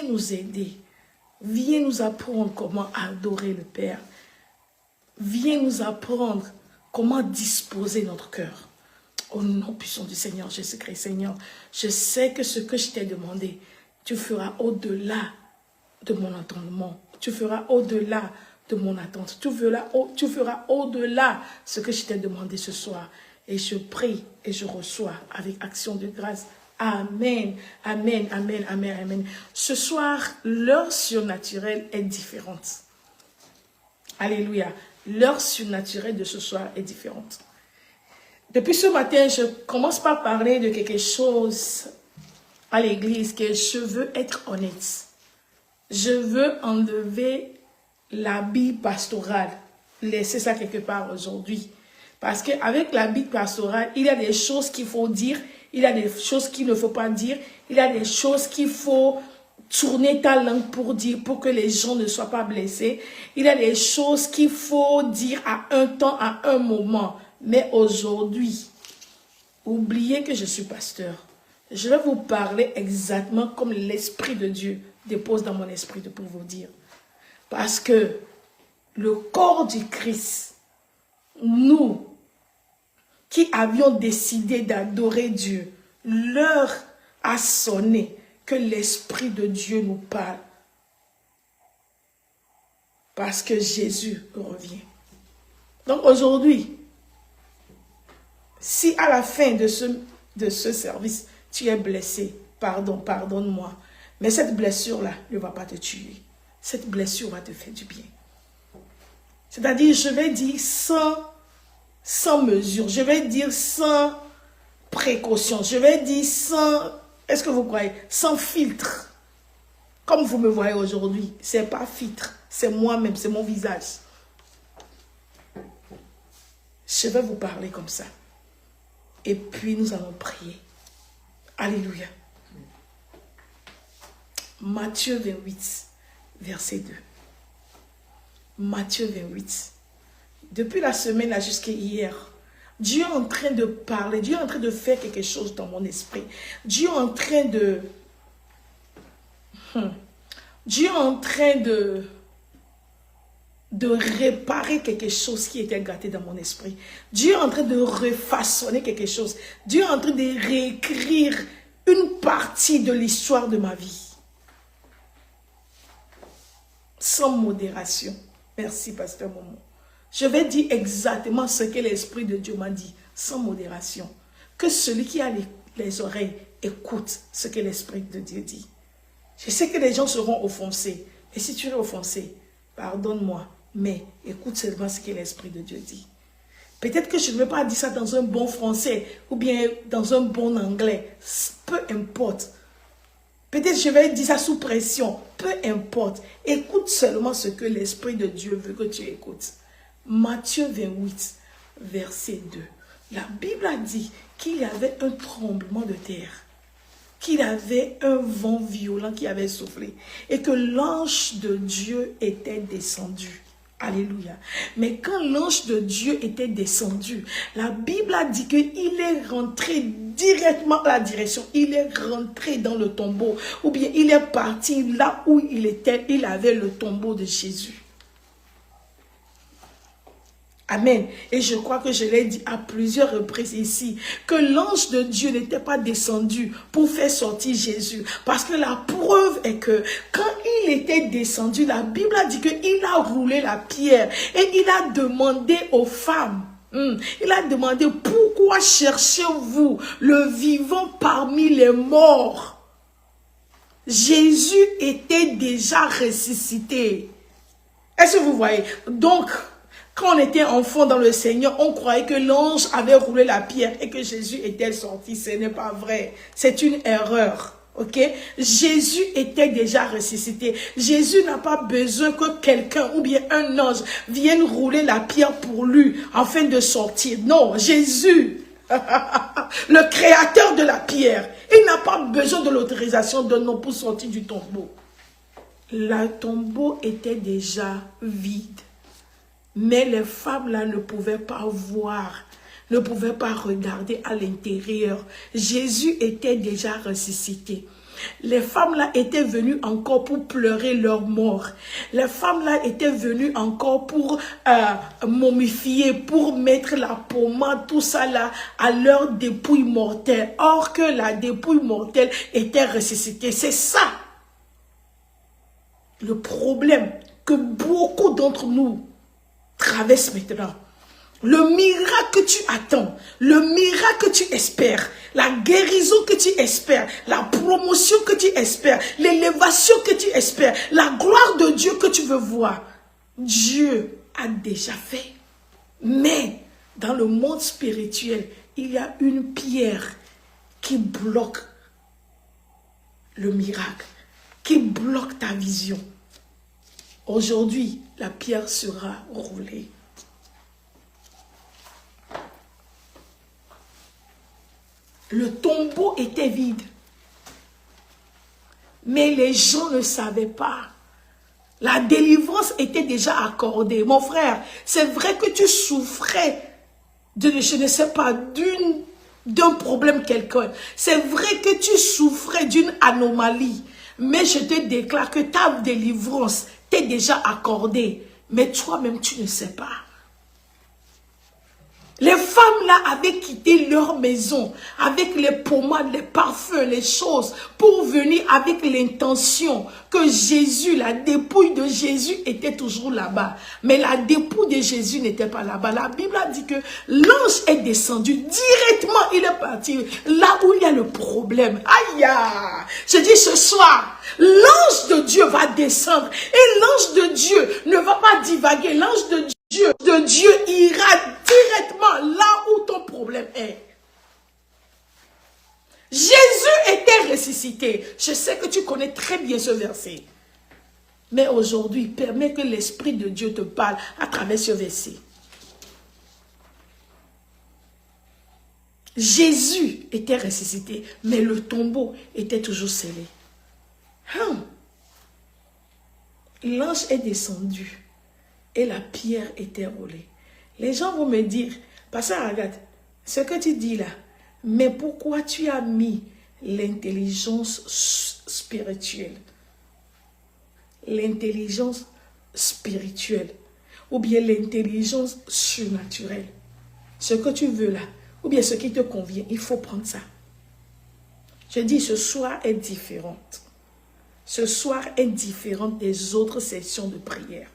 viens nous aider. Viens nous apprendre comment adorer le Père. Viens nous apprendre comment disposer notre cœur. Au nom puissant du Seigneur Jésus-Christ, Seigneur, je sais que ce que je t'ai demandé, tu feras au-delà de mon entendement. Tu feras au-delà de mon attente. Tu feras au-delà ce que je t'ai demandé ce soir. Et je prie et je reçois avec action de grâce. Amen, amen, amen, amen, amen. Ce soir, l'heure surnaturelle est différente. Alléluia. L'heure surnaturelle de ce soir est différente. Depuis ce matin, je commence par parler de quelque chose à l'église que je veux être honnête. Je veux enlever l'habit pastoral, laisser ça quelque part aujourd'hui. Parce qu'avec l'habit pastoral, il y a des choses qu'il faut dire, il y a des choses qu'il ne faut pas dire, il y a des choses qu'il faut tourner ta langue pour dire, pour que les gens ne soient pas blessés. Il y a des choses qu'il faut dire à un temps, à un moment. Mais aujourd'hui, oubliez que je suis pasteur. Je vais vous parler exactement comme l'Esprit de Dieu dépose dans mon esprit pour vous dire. Parce que le corps du Christ, nous qui avions décidé d'adorer Dieu, l'heure a sonné que l'Esprit de Dieu nous parle. Parce que Jésus revient. Donc aujourd'hui, si à la fin de ce service, tu es blessé, pardonne-moi. Mais cette blessure-là ne va pas te tuer. Cette blessure va te faire du bien. C'est-à-dire, je vais dire sans mesure, je vais dire sans précaution, je vais dire sans, est-ce que vous croyez, sans filtre. Comme vous me voyez aujourd'hui, ce n'est pas filtre, c'est moi-même, c'est mon visage. Je vais vous parler comme ça. Et puis nous allons prier. Alléluia. Matthieu 28, verset 2. Matthieu 28. Depuis la semaine là jusqu'à hier, Dieu est en train de parler, Dieu est en train de faire quelque chose dans mon esprit. Dieu est en train de... Dieu est en train de réparer quelque chose qui était gâté dans mon esprit. Dieu est en train de refaçonner quelque chose. Dieu est en train de réécrire une partie de l'histoire de ma vie. Sans modération. Merci, pasteur Momo. Je vais dire exactement ce que l'Esprit de Dieu m'a dit, sans modération. Que celui qui a les oreilles écoute ce que l'Esprit de Dieu dit. Je sais que les gens seront offensés. Et si tu es offensé, pardonne-moi. Mais écoute seulement ce que l'Esprit de Dieu dit. Peut-être que je ne vais pas dire ça dans un bon français ou bien dans un bon anglais. Peu importe. Peut-être que je vais dire ça sous pression. Peu importe. Écoute seulement ce que l'Esprit de Dieu veut que tu écoutes. Matthieu 28, verset 2. La Bible a dit qu'il y avait un tremblement de terre. Qu'il y avait un vent violent qui avait soufflé. Et que l'ange de Dieu était descendu. Alléluia. Mais quand l'ange de Dieu était descendu, la Bible a dit qu'il est rentré directement à la direction. Il est rentré dans le tombeau. Ou bien il est parti là où il était. Il avait le tombeau de Jésus. Amen. Et je crois que je l'ai dit à plusieurs reprises ici, que l'ange de Dieu n'était pas descendu pour faire sortir Jésus. Parce que la preuve est que quand il était descendu, la Bible a dit qu'il a roulé la pierre et il a demandé aux femmes, il a demandé pourquoi cherchez-vous le vivant parmi les morts? Jésus était déjà ressuscité. Est-ce que vous voyez? Donc, quand on était enfant dans le Seigneur, on croyait que l'ange avait roulé la pierre et que Jésus était sorti. Ce n'est pas vrai. C'est une erreur. Ok? Jésus était déjà ressuscité. Jésus n'a pas besoin que quelqu'un ou bien un ange vienne rouler la pierre pour lui afin de sortir. Non, Jésus, le créateur de la pierre, il n'a pas besoin de l'autorisation d'un homme pour sortir du tombeau. Le tombeau était déjà vide. Mais les femmes là ne pouvaient pas voir, ne pouvaient pas regarder à l'intérieur. Jésus était déjà ressuscité. Les femmes là étaient venues encore pour pleurer leur mort. Les femmes là étaient venues encore pour momifier, pour mettre la pommade, tout ça là, à leur dépouille mortelle. Or que la dépouille mortelle était ressuscitée. C'est ça le problème que beaucoup d'entre nous traversent maintenant. Le miracle que tu attends, le miracle que tu espères, la guérison que tu espères, la promotion que tu espères, l'élévation que tu espères, la gloire de Dieu que tu veux voir, Dieu a déjà fait. Mais dans le monde spirituel, il y a une pierre qui bloque le miracle, qui bloque ta vision. Aujourd'hui, la pierre sera roulée. Le tombeau était vide. Mais les gens ne savaient pas. La délivrance était déjà accordée. Mon frère, c'est vrai que tu souffrais de, je ne sais pas, d'un problème quelconque. C'est vrai que tu souffrais d'une anomalie. Mais je te déclare que ta délivrance t'est déjà accordée. Mais toi-même, tu ne sais pas. Les femmes là avaient quitté leur maison avec les pommades, les parfums, les choses pour venir avec l'intention que Jésus, la dépouille de Jésus était toujours là-bas. Mais la dépouille de Jésus n'était pas là-bas. La Bible a dit que l'ange est descendu directement, il est parti là où il y a le problème. Aïe! Je dis ce soir, l'ange de Dieu va descendre et l'ange de Dieu ne va pas divaguer. L'ange de Dieu ira directement là où ton problème est. Jésus était ressuscité. Je sais que tu connais très bien ce verset. Mais aujourd'hui, permets que l'Esprit de Dieu te parle à travers ce verset. Jésus était ressuscité, mais le tombeau était toujours scellé. L'ange est descendu et la pierre était roulée. Les gens vont me dire, Pasteur Agathe, ce que tu dis là, mais pourquoi tu as mis l'intelligence spirituelle? L'intelligence spirituelle ou bien l'intelligence surnaturelle. Ce que tu veux là, ou bien ce qui te convient, il faut prendre ça. Je dis, ce soir est différente. Ce soir est différente des autres sessions de prière.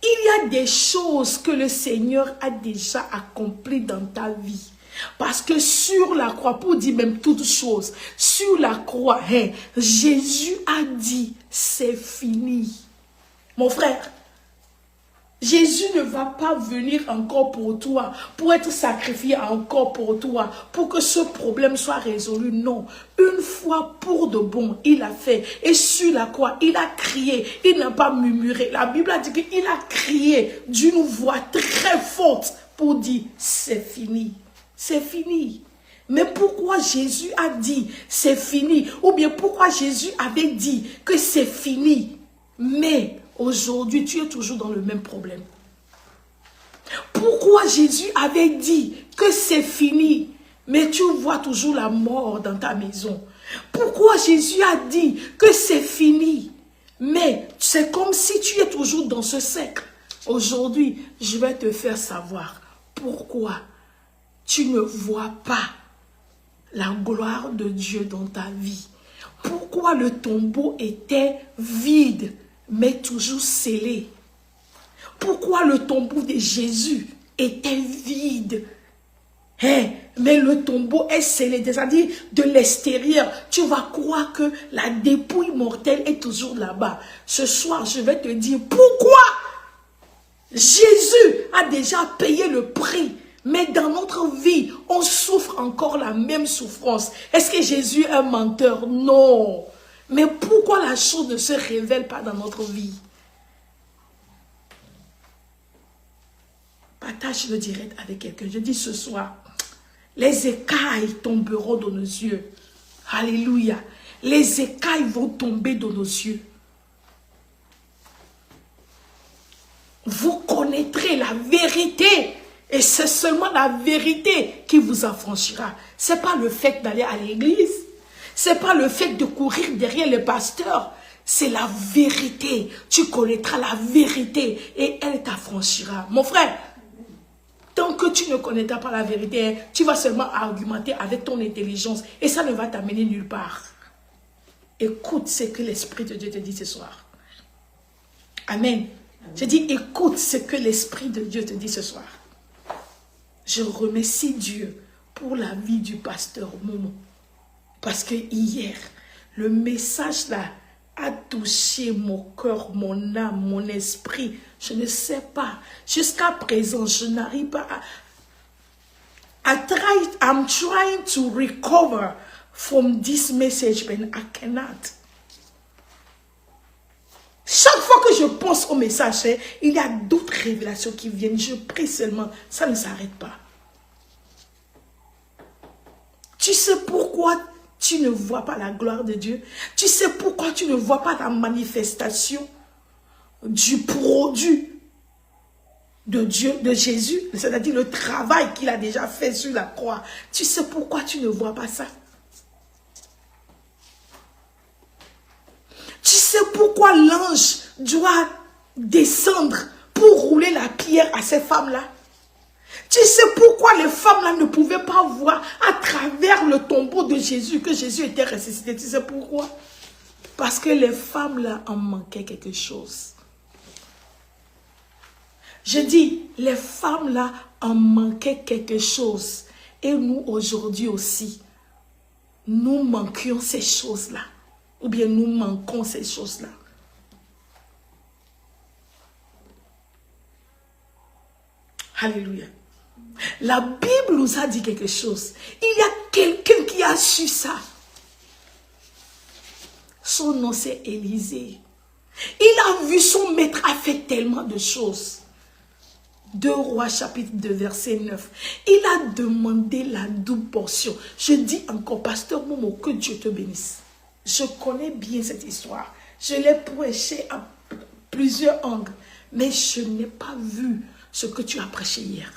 Il y a des choses que le Seigneur a déjà accomplies dans ta vie. Parce que sur la croix, pour dire même toutes choses, sur la croix, Jésus a dit, c'est fini. Mon frère, Jésus ne va pas venir encore pour toi, pour être sacrifié encore pour toi, pour que ce problème soit résolu. Non, une fois pour de bon, il a fait. Et sur la croix, il a crié, il n'a pas murmuré. La Bible a dit qu'il a crié d'une voix très forte pour dire, c'est fini, c'est fini. Mais pourquoi Jésus a dit, c'est fini? Ou bien pourquoi Jésus avait dit que c'est fini? Mais aujourd'hui, tu es toujours dans le même problème. Pourquoi Jésus avait dit que c'est fini, mais tu vois toujours la mort dans ta maison? Pourquoi Jésus a dit que c'est fini, mais c'est comme si tu es toujours dans ce cercle? Aujourd'hui, je vais te faire savoir pourquoi tu ne vois pas la gloire de Dieu dans ta vie. Pourquoi le tombeau était vide, mais toujours scellé. Pourquoi le tombeau de Jésus était vide, mais le tombeau est scellé, c'est-à-dire de l'extérieur, tu vas croire que la dépouille mortelle est toujours là-bas. Ce soir, je vais te dire pourquoi Jésus a déjà payé le prix. Mais dans notre vie, on souffre encore la même souffrance. Est-ce que Jésus est un menteur? Non. Mais pourquoi la chose ne se révèle pas dans notre vie? Partage le direct avec quelqu'un. Je dis ce soir, les écailles tomberont dans nos yeux. Alléluia. Les écailles vont tomber dans nos yeux. Vous connaîtrez la vérité Et c'est seulement la vérité qui vous affranchira. Ce n'est pas le fait d'aller à l'église. Ce n'est pas le fait de courir derrière les pasteurs. C'est la vérité. Tu connaîtras la vérité et elle t'affranchira. Mon frère, tant que tu ne connaîtras pas la vérité, tu vas seulement argumenter avec ton intelligence et ça ne va t'amener nulle part. Écoute ce que l'Esprit de Dieu te dit ce soir. Amen. Je dis, écoute ce que l'Esprit de Dieu te dit ce soir. Je remercie Dieu pour la vie du pasteur Momo. Parce que hier, le message là a touché mon cœur, mon âme, mon esprit. Je ne sais pas. Jusqu'à présent, je n'arrive pas à... I'm trying to recover from this message, but I cannot. Chaque fois que je pense au message, il y a d'autres révélations qui viennent. Je prie seulement, ça ne s'arrête pas. Tu sais pourquoi tu ne vois pas la gloire de Dieu? Tu sais pourquoi tu ne vois pas la manifestation du produit de Dieu, de Jésus? C'est-à-dire le travail qu'il a déjà fait sur la croix. Tu sais pourquoi tu ne vois pas ça? Tu sais pourquoi l'ange doit descendre pour rouler la pierre à ces femmes-là? Tu sais pourquoi les femmes-là ne pouvaient pas voir à travers le tombeau de Jésus que Jésus était ressuscité? Tu sais pourquoi? Parce que les femmes-là en manquaient quelque chose. Je dis, les femmes-là en manquaient quelque chose. Et nous, aujourd'hui aussi, nous manquions ces choses-là. Ou bien nous manquons ces choses-là. Alléluia. La Bible nous a dit quelque chose. Il y a quelqu'un qui a su ça. Son nom c'est Élisée. Il a vu son maître a fait tellement de choses. 2 Rois chapitre 2 verset 9. Il a demandé la double portion. Je dis encore, pasteur Momo, que Dieu te bénisse. Je connais bien cette histoire. Je l'ai prêché à plusieurs angles. Mais je n'ai pas vu ce que tu as prêché hier.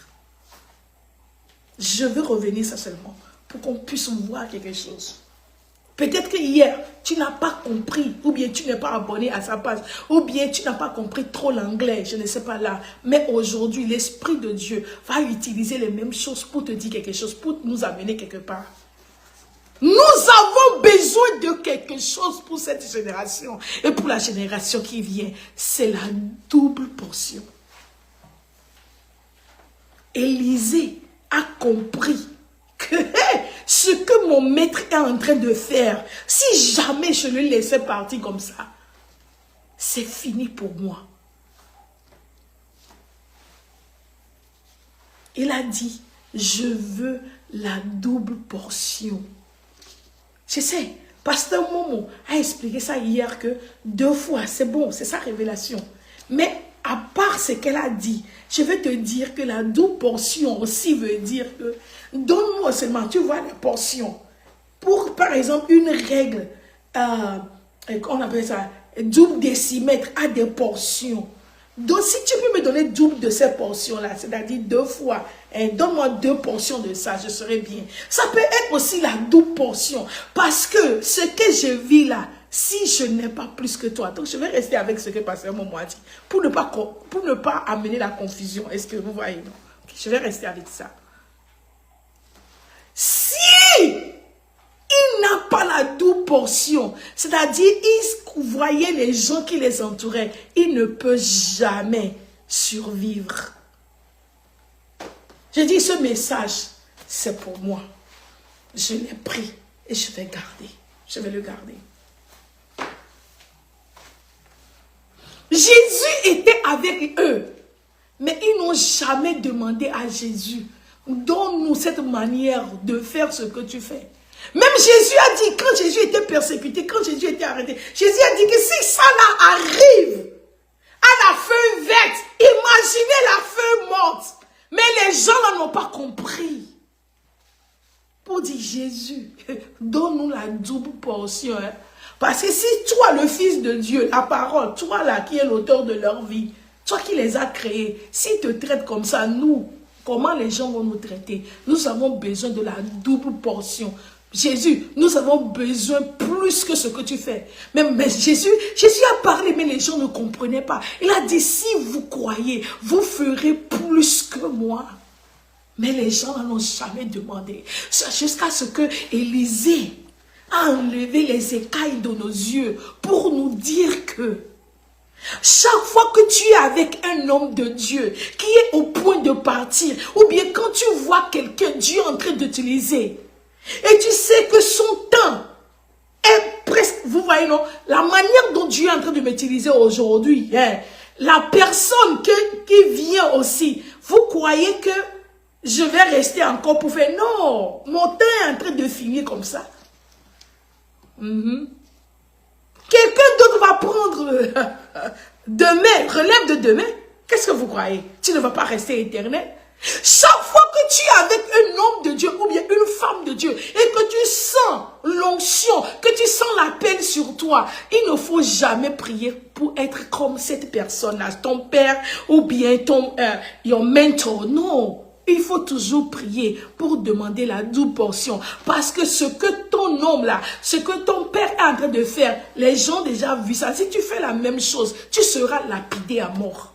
Je veux revenir ça seulement pour qu'on puisse voir quelque chose. Peut-être que hier, tu n'as pas compris, ou bien tu n'es pas abonné à sa page, ou bien tu n'as pas compris trop l'anglais, je ne sais pas là. Mais aujourd'hui, l'Esprit de Dieu va utiliser les mêmes choses pour te dire quelque chose, pour nous amener quelque part. Nous avons besoin de quelque chose pour cette génération et pour la génération qui vient. C'est la double portion. Élisée a compris que ce que mon maître est en train de faire, si jamais je le laissais partir comme ça, c'est fini pour moi. Il a dit, je veux la double portion. Je sais, pasteur Momo a expliqué ça hier que 2 fois, c'est bon, c'est sa révélation. Mais à part ce qu'elle a dit, je vais te dire que la double portion aussi veut dire que donne-moi seulement, tu vois, la portion. Pour, par exemple, une règle, on appelle ça, double décimètre a des portions. Donc, si tu peux me donner double de ces portions-là, c'est-à-dire 2 fois, donne-moi 2 portions de ça, je serai bien. Ça peut être aussi la double portion. Parce que ce que je vis là, si je n'ai pas plus que toi, donc je vais rester avec ce que pasteur Momo a dit, pour ne pas amener la confusion. Est-ce que vous voyez? Non? Je vais rester avec ça. Si il n'a pas la double portion, c'est-à-dire il voyait les gens qui les entouraient, il ne peut jamais survivre. Je dis, ce message, c'est pour moi. Je l'ai pris et je vais garder. Je vais le garder. Jésus était avec eux, mais ils n'ont jamais demandé à Jésus, donne-nous cette manière de faire ce que tu fais. Même Jésus a dit, quand Jésus était persécuté, quand Jésus était arrêté, Jésus a dit que si ça là arrive à la feuille verte, imaginez la feuille morte. Mais les gens là n'ont pas compris. Pour dire, Jésus, donne-nous la double portion. Hein. Parce que si toi, le Fils de Dieu, la parole, toi là qui es l'auteur de leur vie, toi qui les as créés, s'ils te traitent comme ça, nous, comment les gens vont nous traiter. Nous avons besoin de la double portion. Jésus, nous avons besoin plus que ce que tu fais. Mais Jésus a parlé, mais les gens ne comprenaient pas. Il a dit, si vous croyez, vous ferez plus que moi. Mais les gens n'en ont jamais demandé. Jusqu'à ce que Élisée a enlevé les écailles de nos yeux pour nous dire que chaque fois que tu es avec un homme de Dieu qui est au point de partir, ou bien quand tu vois quelqu'un Dieu en train d'utiliser, et tu sais que son temps est presque, vous voyez non, la manière dont Dieu est en train de m'utiliser aujourd'hui, hein, la personne qui vient aussi, vous croyez que je vais rester encore pour faire, non, mon temps est en train de finir comme ça. Quelqu'un d'autre va prendre demain, relève de demain. Qu'est-ce que vous croyez? Tu ne vas pas rester éternel. Chaque fois que tu es avec un homme de Dieu ou bien une femme de Dieu et que tu sens l'onction, que tu sens l'appel sur toi, il ne faut jamais prier pour être comme cette personne-là, ton père ou bien ton your mentor. Non. Il faut toujours prier pour demander la double portion. Parce que ce que ton homme là, ce que ton père est en train de faire, les gens ont déjà vu ça. Si tu fais la même chose, tu seras lapidé à mort.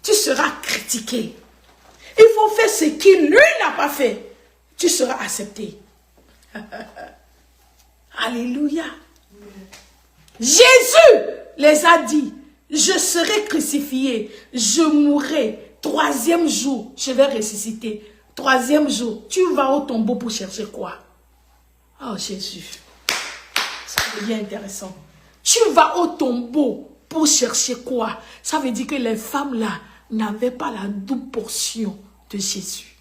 Tu seras critiqué. Il faut faire ce qu'il lui n'a pas fait. Tu seras accepté. Alléluia. Jésus les a dit, je serai crucifié, je mourrai. 3e jour, je vais ressusciter. 3e jour, tu vas au tombeau pour chercher quoi? Oh Jésus, ça devient intéressant. Tu vas au tombeau pour chercher quoi? Ça veut dire que les femmes là n'avaient pas la double portion de Jésus.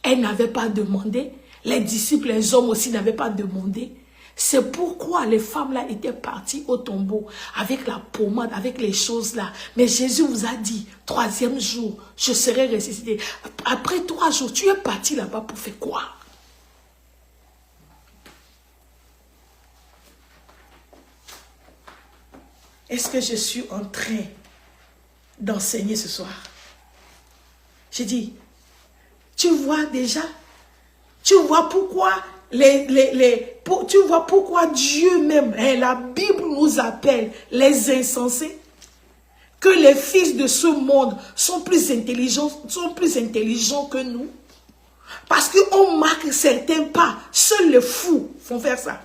Elles n'avaient pas demandé. Les disciples, les hommes aussi n'avaient pas demandé. C'est pourquoi les femmes là étaient parties au tombeau avec la pommade, avec les choses là. Mais Jésus vous a dit, 3e jour, je serai ressuscité. Après 3 jours, tu es parti là-bas pour faire quoi? Est-ce que je suis en train d'enseigner ce soir? J'ai dit, tu vois déjà, tu vois pourquoi tu vois pourquoi Dieu même, hein, la Bible nous appelle les insensés, que les fils de ce monde sont plus intelligents que nous, parce qu'on marque certains pas. Seuls les fous font faire ça.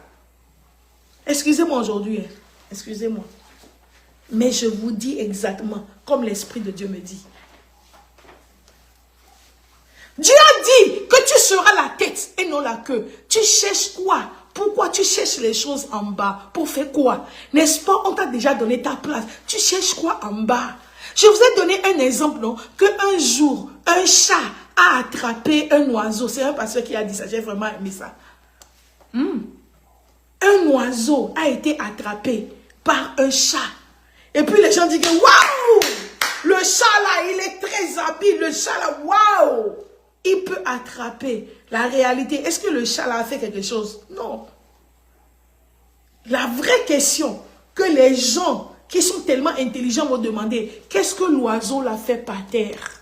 Excusez-moi aujourd'hui, hein, excusez-moi, mais je vous dis exactement comme l'Esprit de Dieu me dit. Dieu a dit que tu seras la tête et non la queue. Tu cherches quoi? Pourquoi tu cherches les choses en bas? Pour faire quoi? N'est-ce pas, on t'a déjà donné ta place. Tu cherches quoi en bas? Je vous ai donné un exemple, non? Qu'un jour, un chat a attrapé un oiseau. C'est un pasteur qui a dit ça, j'ai vraiment aimé ça. Un oiseau a été attrapé par un chat. Et puis les gens disent, waouh! Le chat là, il est très habile. Le chat là, waouh! Il peut attraper. La réalité, est-ce que le chat là a fait quelque chose? Non. La vraie question que les gens qui sont tellement intelligents vont demander, qu'est-ce que l'oiseau l'a fait par terre?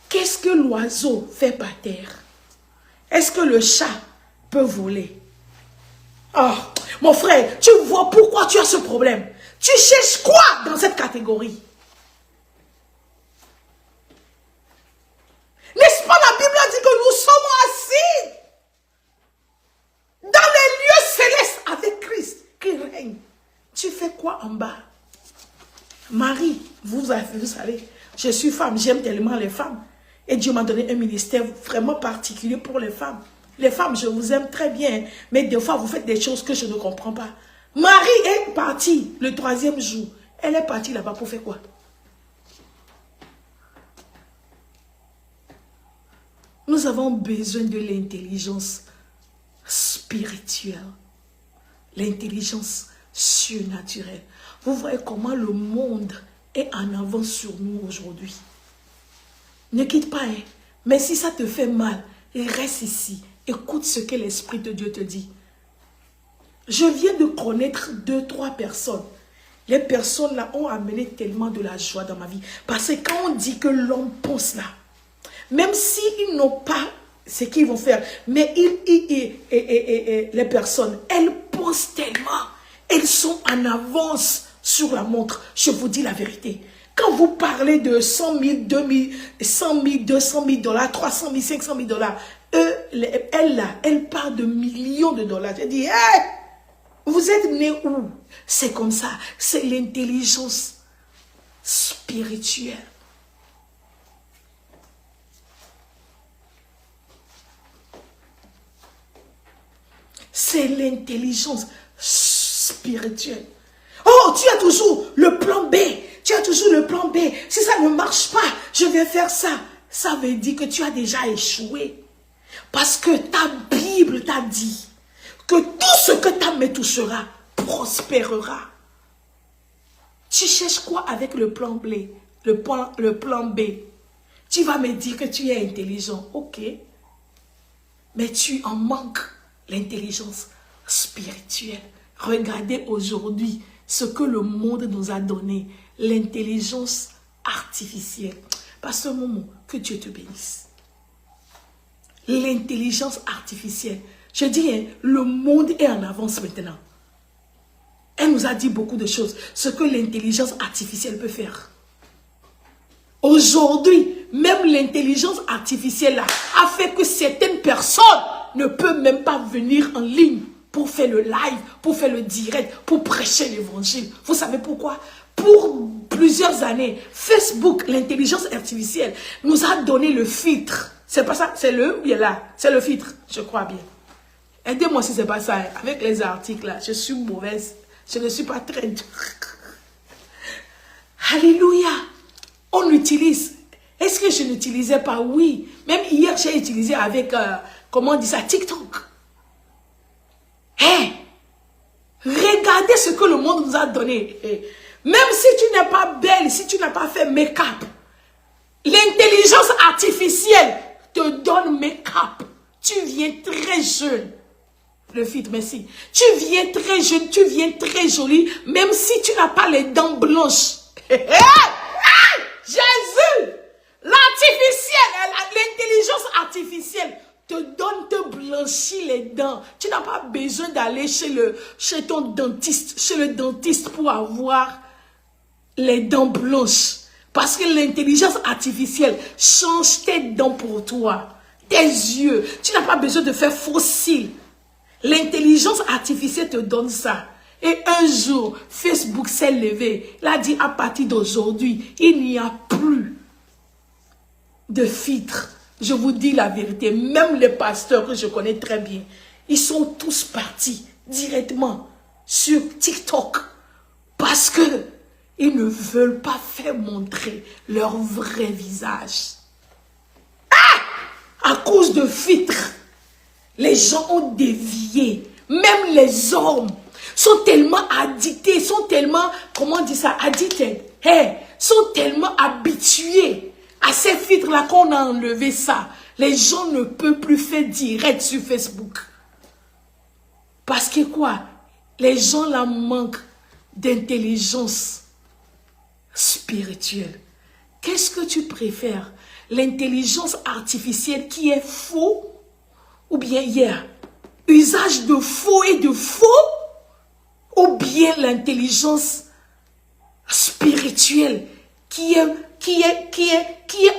Qu'est-ce que l'oiseau fait par terre? Est-ce que le chat peut voler? Oh, mon frère, tu vois pourquoi tu as ce problème? Tu cherches quoi dans cette catégorie? N'est-ce pas, la Bible a dit que nous sommes assis dans les lieux célestes avec Christ qui règne. Tu fais quoi en bas? Marie, vous savez, je suis femme, j'aime tellement les femmes. Et Dieu m'a donné un ministère vraiment particulier pour les femmes. Les femmes, je vous aime très bien, mais des fois, vous faites des choses que je ne comprends pas. Marie est partie le 3e jour. Elle est partie là-bas pour faire quoi? Nous avons besoin de l'intelligence spirituelle, l'intelligence surnaturelle. Vous voyez comment le monde est en avance sur nous aujourd'hui. Ne quitte pas, hein. Mais si ça te fait mal, reste ici. Écoute ce que l'Esprit de Dieu te dit. Je viens de connaître 2-3 personnes Les personnes là ont amené tellement de la joie dans ma vie. Parce que quand on dit que l'homme pense là, même s'ils n'ont pas ce qu'ils vont faire, mais les personnes, elles pensent tellement. Elles sont en avance sur la montre. Je vous dis la vérité. Quand vous parlez de 100 000, 2 000, 100 000, 200 000 dollars, 300 000, 500 000 dollars, elle parle de millions de dollars. Je dis, hey, vous êtes nés où? C'est comme ça. C'est l'intelligence spirituelle. C'est l'intelligence spirituelle. Oh, tu as toujours le plan B. Tu as toujours le plan B. Si ça ne marche pas, je vais faire ça. Ça veut dire que tu as déjà échoué. Parce que ta Bible t'a dit que tout ce que ta main touchera prospérera. Tu cherches quoi avec le plan B? Le plan B. Tu vas me dire que tu es intelligent. Ok. Mais tu en manques l'intelligence spirituelle. Regardez aujourd'hui ce que le monde nous a donné. L'intelligence artificielle. Pasteur Momo, que Dieu te bénisse. L'intelligence artificielle. Je dis, hein, le monde est en avance maintenant. Elle nous a dit beaucoup de choses. Ce que l'intelligence artificielle peut faire. Aujourd'hui, même l'intelligence artificielle a fait que certaines personnes ne peuvent même pas venir en ligne pour faire le live, pour faire le direct, pour prêcher l'évangile. Vous savez pourquoi? Pour plusieurs années, Facebook, l'intelligence artificielle, nous a donné le filtre. C'est pas ça? C'est le, bien là. C'est le filtre, je crois bien. Aidez-moi si c'est pas ça. Avec les articles là, je suis mauvaise. Je ne suis pas très dure. Alléluia. On utilise. Est-ce que je n'utilisais pas? Oui. Même hier, j'ai utilisé avec, comment on dit ça, TikTok. Hey, regardez ce que le monde nous a donné. Hey. Même si tu n'es pas belle, si tu n'as pas fait make-up, l'intelligence artificielle te donne make-up. Tu viens très jeune. Le filtre, merci. Tu viens très jeune, tu viens très jolie, même si tu n'as pas les dents blanches. Hey, hey, hey, Jésus! L'artificiel, l'intelligence artificielle te blanchit les dents. Tu n'as pas besoin d'aller chez ton dentiste, chez le dentiste pour avoir les dents blanches. Parce que l'intelligence artificielle change tes dents pour toi. Tes yeux. Tu n'as pas besoin de faire fossile. L'intelligence artificielle te donne ça. Et un jour, Facebook s'est levé. Il a dit à partir d'aujourd'hui, il n'y a plus de filtre. Je vous dis la vérité. Même les pasteurs que je connais très bien, ils sont tous partis directement sur TikTok. Parce que ils ne veulent pas faire montrer leur vrai visage. Ah! À cause de filtres. Les gens ont dévié. Même les hommes sont tellement addictés, sont tellement, comment on dit ça, addicted. Hey, sont tellement habitués à ces filtres-là qu'on a enlevé ça. Les gens ne peuvent plus faire direct sur Facebook. Parce que quoi? Les gens là manquent d'intelligence spirituelle. Qu'est-ce que tu préfères? L'intelligence artificielle qui est faux? Ou bien usage de faux et de faux, ou bien l'intelligence spirituelle qui est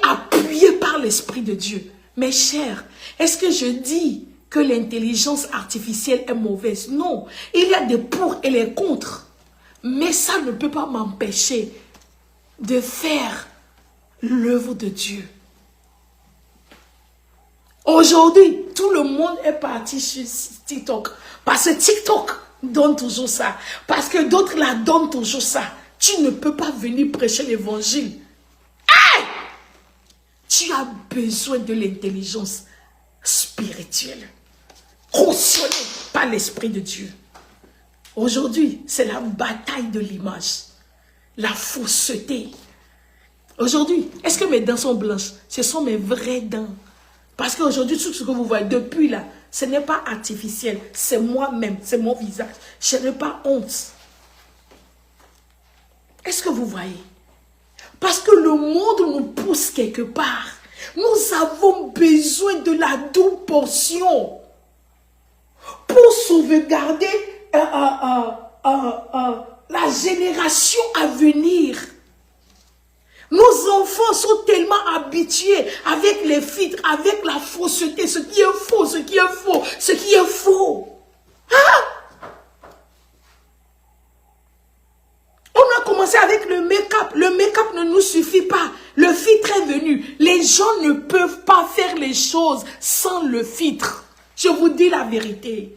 appuyée par l'Esprit de Dieu. Mes chers, est-ce que je dis que l'intelligence artificielle est mauvaise? Non, il y a des pour et les contre, mais ça ne peut pas m'empêcher de faire l'œuvre de Dieu. Aujourd'hui, tout le monde est parti sur TikTok. Parce que TikTok donne toujours ça. Parce que d'autres la donnent toujours ça. Tu ne peux pas venir prêcher l'évangile. Hey! Tu as besoin de l'intelligence spirituelle. Cautionnée par l'Esprit de Dieu. Aujourd'hui, c'est la bataille de l'image. La fausseté. Aujourd'hui, est-ce que mes dents sont blanches? Ce sont mes vraies dents. Parce qu'aujourd'hui, tout ce que vous voyez depuis là, ce n'est pas artificiel. C'est moi-même, c'est mon visage. Je n'ai pas honte. Est-ce que vous voyez? Parce que le monde nous pousse quelque part. Nous avons besoin de la double portion pour sauvegarder la génération à venir. Nos enfants sont tellement habitués avec les filtres, avec la fausseté, ce qui est faux, ce qui est faux, ce qui est faux. Hein? On a commencé avec le make-up. Le make-up ne nous suffit pas. Le filtre est venu. Les gens ne peuvent pas faire les choses sans le filtre. Je vous dis la vérité.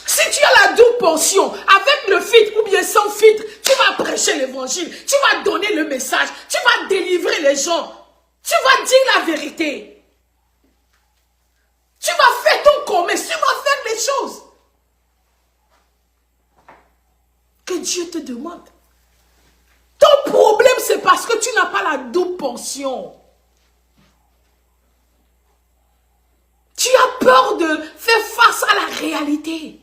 Si tu as la double portion, avec le filtre ou bien sans filtre, tu vas prêcher l'évangile, tu vas donner le message, tu vas délivrer les gens, tu vas dire la vérité. Tu vas faire ton commerce, tu vas faire les choses que Dieu te demande. Ton problème, c'est parce que tu n'as pas la double portion. Tu as peur de faire face à la réalité.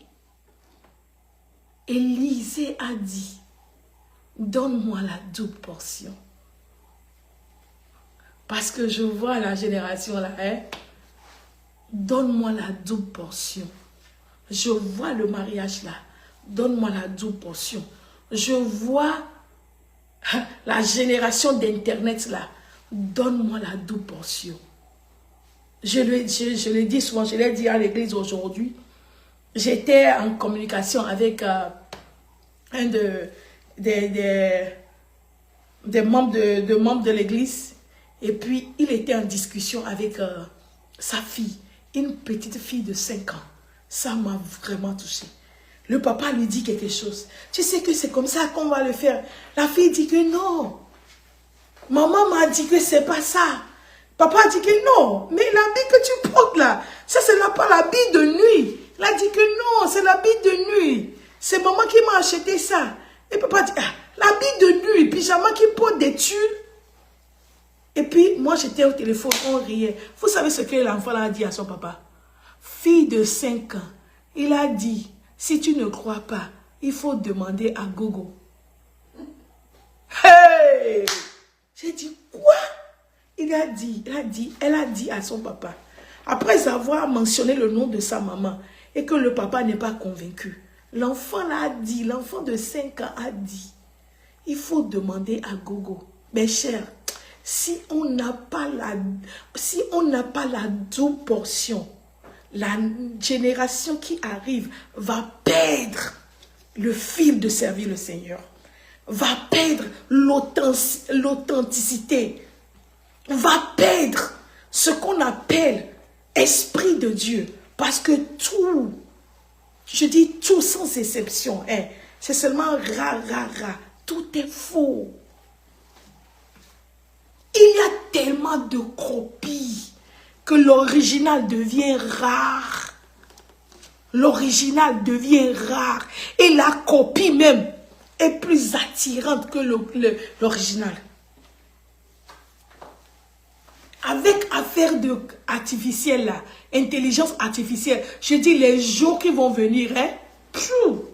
Élisée a dit, donne-moi la double portion. Parce que je vois la génération là, hein? Donne-moi la double portion. Je vois le mariage là, donne-moi la double portion. Je vois la génération d'internet là, donne-moi la double portion. Je le dis souvent, je l'ai dit à l'église aujourd'hui. J'étais en communication avec un des membres de l'église. Et puis, il était en discussion avec sa fille, une petite fille de 5 ans. Ça m'a vraiment touchée. Le papa lui dit quelque chose. Tu sais que c'est comme ça qu'on va le faire. La fille dit que non. Maman m'a dit que c'est pas ça. Papa dit que non. Mais l'habit que tu portes là, ça c'est pas l'habit de nuit. Il a dit que non, c'est l'habit de nuit. C'est maman qui m'a acheté ça. Et papa dit, ah, l'habit de nuit, pyjama qui porte des tulles. Et puis, moi j'étais au téléphone, on riait. Vous savez ce que l'enfant a dit à son papa? Fille de 5 ans, il a dit, si tu ne crois pas, il faut demander à Gogo. Hey! J'ai dit, quoi? Elle a dit à son papa, après avoir mentionné le nom de sa maman, et que le papa n'est pas convaincu, l'enfant l'a dit, l'enfant de 5 ans a dit, il faut demander à Gogo. Mes chers, si on n'a pas la double portion, la génération qui arrive va perdre le fil de servir le Seigneur, va perdre l'authenticité, va perdre ce qu'on appelle esprit de Dieu. Parce que tout, je dis tout sans exception, hein, c'est seulement rare, tout est faux. Il y a tellement de copies que l'original devient rare. L'original devient rare. Et la copie même est plus attirante que l'original. Avec affaire de artificielle là, intelligence artificielle, je dis les jours qui vont venir, hein, pfiou.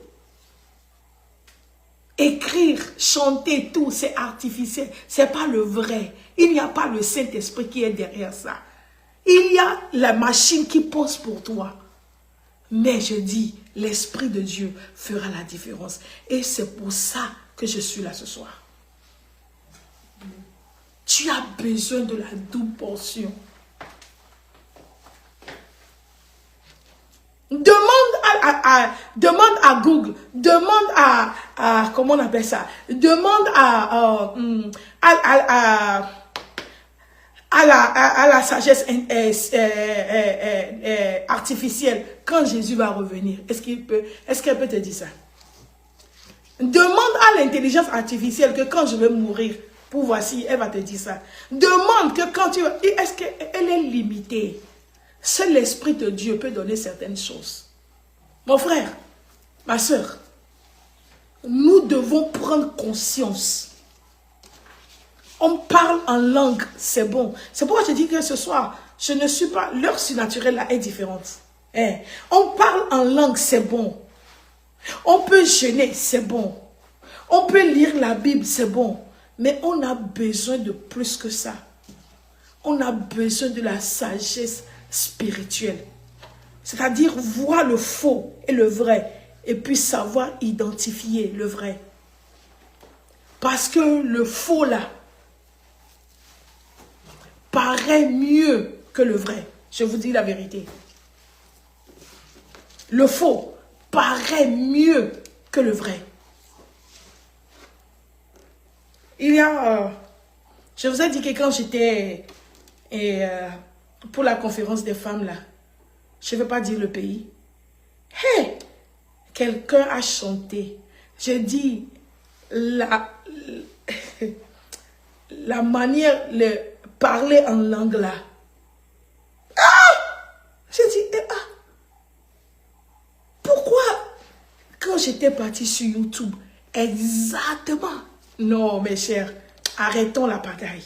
Écrire, chanter, tout, c'est artificiel. C'est pas le vrai. Il n'y a pas le Saint-Esprit qui est derrière ça. Il y a la machine qui pense pour toi. Mais je dis, l'Esprit de Dieu fera la différence. Et c'est pour ça que je suis là ce soir. Tu as besoin de la double portion. Demande à Google, demande à comment on appelle ça, demande à la sagesse artificielle quand Jésus va revenir. Est-ce qu'elle peut te dire ça? Demande à l'intelligence artificielle que quand je vais mourir, pour voir si elle va te dire ça. Demande que quand tu vas... Est-ce qu'elle est limitée? Seul l'Esprit de Dieu peut donner certaines choses. Mon frère, ma soeur, nous devons prendre conscience. On parle en langue, c'est bon. C'est pourquoi je dis que ce soir, je ne suis pas... L'heure surnaturelle là est différente. On parle en langue, c'est bon. On peut jeûner, c'est bon. On peut lire la Bible, c'est bon. Mais on a besoin de plus que ça. On a besoin de la sagesse spirituelle. C'est-à-dire voir le faux et le vrai. Et puis savoir identifier le vrai. Parce que le faux là paraît mieux que le vrai. Je vous dis la vérité. Le faux paraît mieux que le vrai. Il y a... je vous ai dit que quand j'étais pour la conférence des femmes là, je ne vais pas dire le pays. Hey, quelqu'un a chanté. J'ai dit la manière de parler en langue là. J'ai dit, pourquoi quand j'étais partie sur YouTube, exactement. Non, mes chers, arrêtons la pagaille.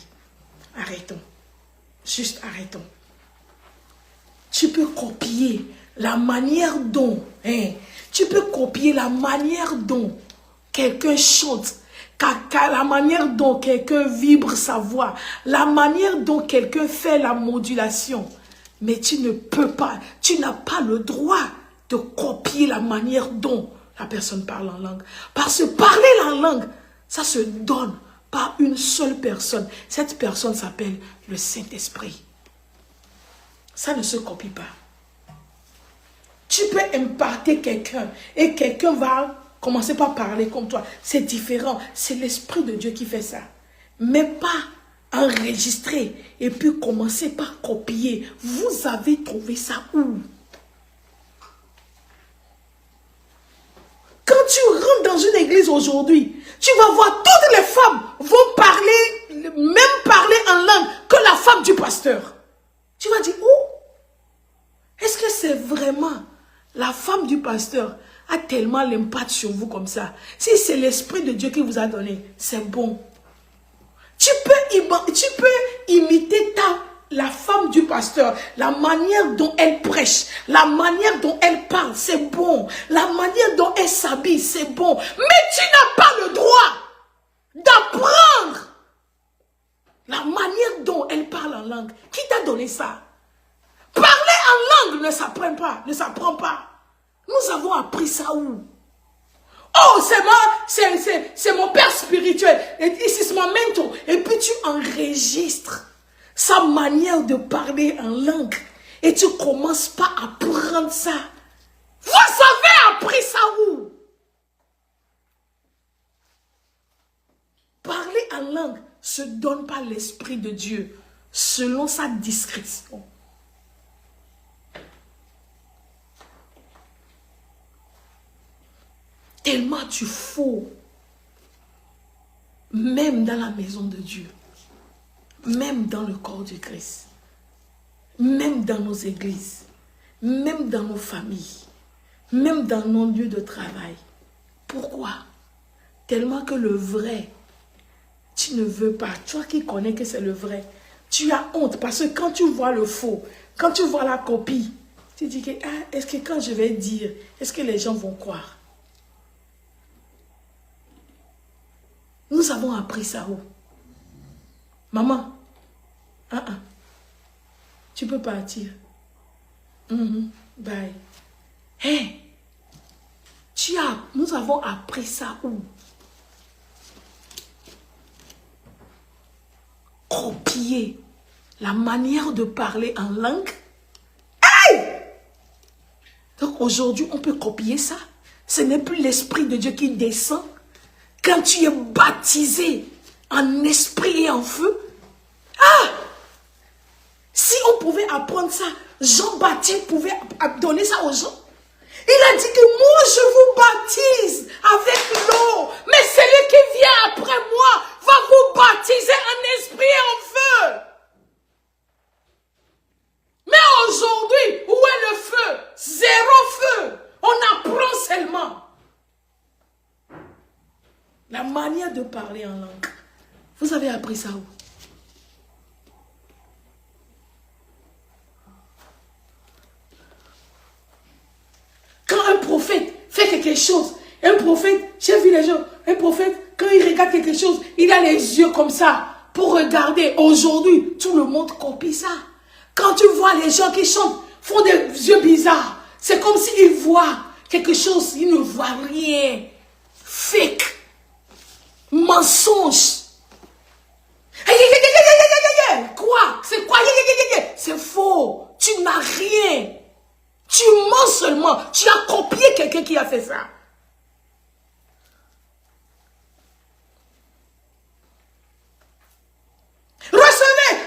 Arrêtons. Juste arrêtons. Tu peux copier la manière dont, tu peux copier la manière dont quelqu'un chante, la manière dont quelqu'un vibre sa voix, la manière dont quelqu'un fait la modulation. Mais tu ne peux pas, tu n'as pas le droit de copier la manière dont la personne parle en langue. Parce que parler la langue, ça se donne par une seule personne. Cette personne s'appelle le Saint-Esprit. Ça ne se copie pas. Tu peux imparter quelqu'un et quelqu'un va commencer par parler comme toi. C'est différent. C'est l'Esprit de Dieu qui fait ça. Mais pas enregistrer et puis commencer par copier. Vous avez trouvé ça où? Quand tu rentres dans une église aujourd'hui, tu vas voir toutes les femmes vont parler, même parler en langue que la femme du pasteur. Tu vas dire, oh, est-ce que c'est vraiment la femme du pasteur a tellement l'impact sur vous comme ça? Si c'est l'Esprit de Dieu qui vous a donné, c'est bon. Tu peux imiter la femme du pasteur, la manière dont elle prêche, la manière dont elle parle, c'est bon. La manière dont elle s'habille, c'est bon. Mais tu n'as pas le droit d'apprendre la manière dont elle parle en langue. Qui t'a donné ça? Parler en langue ne s'apprend pas. Nous avons appris ça où? Oh, c'est mon père spirituel. Et ici, c'est mon mentor. Et puis tu enregistres sa manière de parler en langue. Et tu commences pas à apprendre ça. Vous avez appris ça où? Parler en langue se donne par l'Esprit de Dieu selon sa discrétion. Tellement tu fous, même dans la maison de Dieu, même dans le corps du Christ, même dans nos églises, même dans nos familles, même dans nos lieux de travail. Pourquoi? Tellement que le vrai, tu ne veux pas. Toi qui connais que c'est le vrai, tu as honte parce que quand tu vois le faux, quand tu vois la copie, tu dis que, est-ce que quand je vais dire, est-ce que les gens vont croire? Nous avons appris ça où? Maman, tu peux partir. Bye. Hey, nous avons appris ça où? Copier la manière de parler en langue. Hey! Donc aujourd'hui, on peut copier ça. Ce n'est plus l'Esprit de Dieu qui descend. Quand tu es baptisé en esprit et en feu, si on pouvait apprendre ça, Jean-Baptiste pouvait donner ça aux gens. Il a dit que moi je vous baptise avec l'eau, mais celui qui vient après moi va vous baptiser en esprit et en feu. Mais aujourd'hui, où est le feu? Zéro feu. On apprend seulement. La manière de parler en langue. Vous avez appris ça où? Quand un prophète fait quelque chose. Un prophète, j'ai vu les gens, un prophète, quand il regarde quelque chose, il a les yeux comme ça pour regarder. Aujourd'hui, tout le monde copie ça. Quand tu vois les gens qui chantent, font des yeux bizarres, c'est comme s'ils voient quelque chose, ils ne voient rien. Fake. Mensonge. Quoi? C'est quoi? C'est faux. Tu n'as rien. Tu mens seulement. Tu as copié quelqu'un qui a fait ça. Recevez.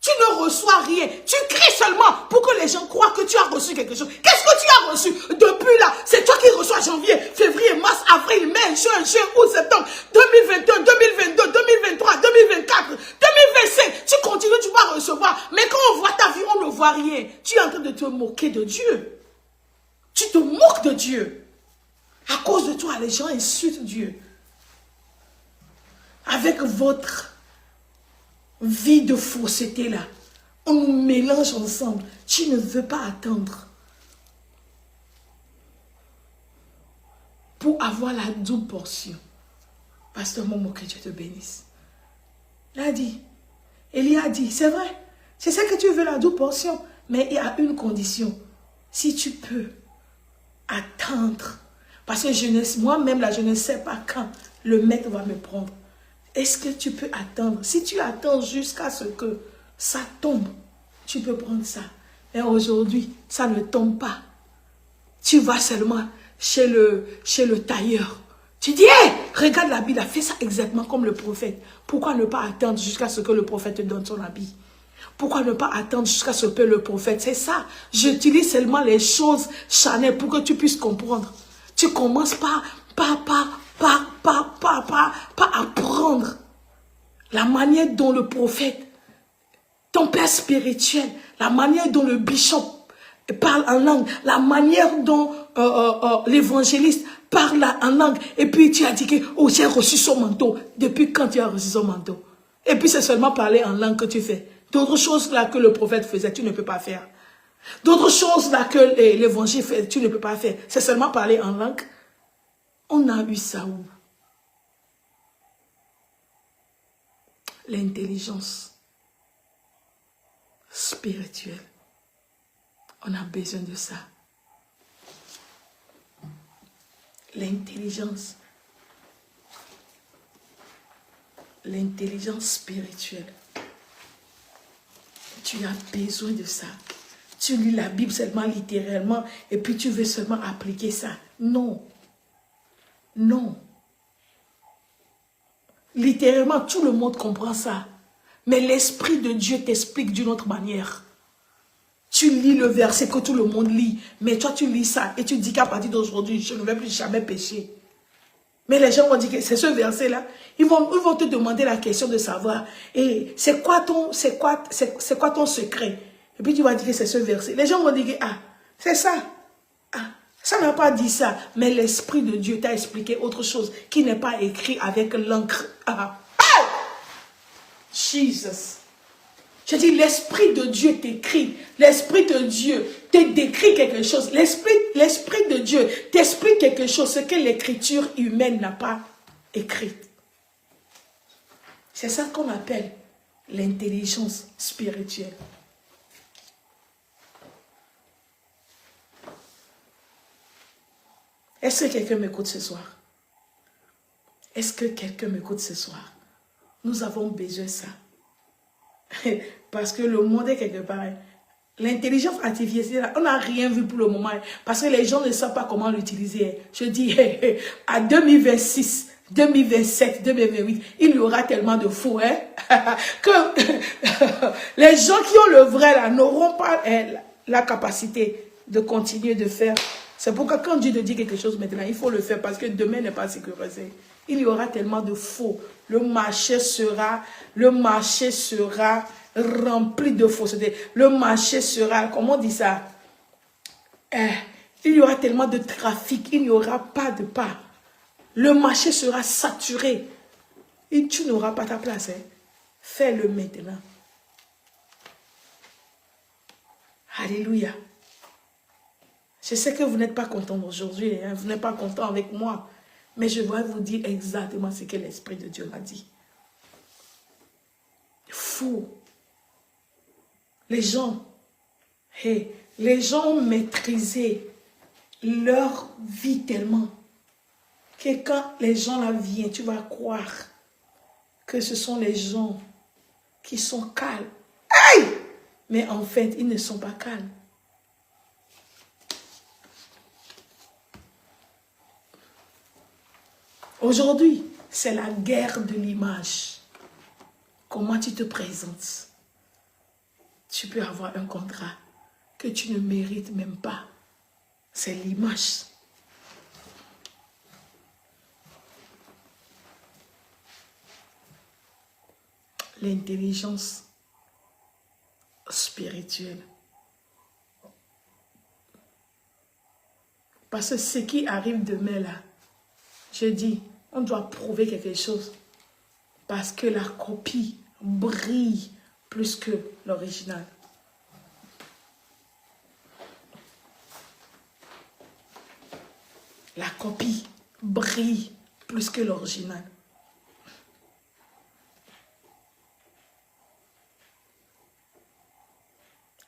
Tu ne reçois rien. Tu cries seulement pour que les gens croient que tu as reçu quelque chose. Qu'est-ce que tu as reçu? Depuis là, c'est toi qui reçois janvier, février, mars, avril, mai, juin, août, septembre, 2022, 2022, 2023, 2024, 2025. Tu continues, tu vas recevoir. Mais quand on voit ta vie, on ne voit rien. Tu es en train de te moquer de Dieu. Tu te moques de Dieu. À cause de toi, les gens insultent Dieu. Avec votre vie de fausseté là, on nous mélange ensemble. Tu ne veux pas attendre pour avoir la double portion. Pasteur Momo, que Dieu te bénisse. Il a dit, Élie a dit, c'est vrai, c'est ça que tu veux, la double portion, mais il y a une condition. Si tu peux attendre, parce que moi-même là, je ne sais pas quand le maître va me prendre. Est-ce que tu peux attendre? Si tu attends jusqu'à ce que ça tombe, tu peux prendre ça. Mais aujourd'hui, ça ne tombe pas. Tu vas seulement chez le tailleur. Tu dis, hey, regarde l'habit, il a fait ça exactement comme le prophète. Pourquoi ne pas attendre jusqu'à ce que le prophète te donne son habit? Pourquoi ne pas attendre jusqu'à ce que le prophète? C'est ça. J'utilise seulement les choses charnelles pour que tu puisses comprendre. Tu commences par apprendre la manière dont le prophète, ton père spirituel, la manière dont le bishop parle en langue, la manière dont l'évangéliste parle en langue, et puis tu as dit que oh, j'ai reçu son manteau. Depuis quand tu as reçu son manteau? Et puis c'est seulement parler en langue que tu fais. D'autres choses là que le prophète faisait, tu ne peux pas faire. D'autres choses là que l'évangile fait, tu ne peux pas faire. C'est seulement parler en langue. On a eu ça où? L'intelligence spirituelle. On a besoin de ça. L'intelligence. L'intelligence spirituelle. Tu as besoin de ça. Tu lis la Bible seulement littéralement et puis tu veux seulement appliquer ça. Non. Non. Littéralement, tout le monde comprend ça. Mais l'Esprit de Dieu t'explique d'une autre manière. Tu lis le verset que tout le monde lit. Mais toi, tu lis ça et tu dis qu'à partir d'aujourd'hui, je ne vais plus jamais pécher. Mais les gens vont dire que c'est ce verset-là. Ils vont te demander la question de savoir. Et c'est quoi ton secret? Et puis tu vas dire que c'est ce verset. Les gens vont dire que ah, c'est ça. Ah, ça n'a pas dit ça. Mais l'Esprit de Dieu t'a expliqué autre chose qui n'est pas écrit avec l'encre. Ah. Oh! Jesus. Je dis, l'Esprit de Dieu t'écrit. L'Esprit de Dieu te décrit quelque chose. L'Esprit de Dieu t'explique quelque chose, ce que l'écriture humaine n'a pas écrit. C'est ça qu'on appelle l'intelligence spirituelle. Est-ce que quelqu'un m'écoute ce soir? Est-ce que quelqu'un m'écoute ce soir? Nous avons besoin de ça. Parce que le monde est quelque part. L'intelligence artificielle, on n'a rien vu pour le moment. Parce que les gens ne savent pas comment l'utiliser. Je dis, à 2026, 2027, 2028, il y aura tellement de fous, hein, que les gens qui ont le vrai là n'auront pas la capacité de continuer de faire. C'est pourquoi quand Dieu te dit quelque chose maintenant, il faut le faire parce que demain n'est pas sécurisé. Il y aura tellement de faux. Le marché sera rempli de fausseté. Le marché sera, comment on dit ça? Il y aura tellement de trafic, il n'y aura pas de pas. Le marché sera saturé. Et tu n'auras pas ta place. Hein. Fais-le maintenant. Alléluia. Je sais que vous n'êtes pas content aujourd'hui, hein, vous n'êtes pas content avec moi. Mais je vais vous dire exactement ce que l'Esprit de Dieu m'a dit. Fou. Les gens ont maîtrisé leur vie tellement que quand les gens là viennent, tu vas croire que ce sont les gens qui sont calmes. Aïe! Mais en fait, ils ne sont pas calmes. Aujourd'hui, c'est la guerre de l'image. Comment tu te présentes? Tu peux avoir un contrat que tu ne mérites même pas. C'est l'image. L'intelligence spirituelle. Parce que ce qui arrive demain là, je dis, on doit prouver quelque chose. Parce que la copie brille plus que l'original. La copie brille plus que l'original.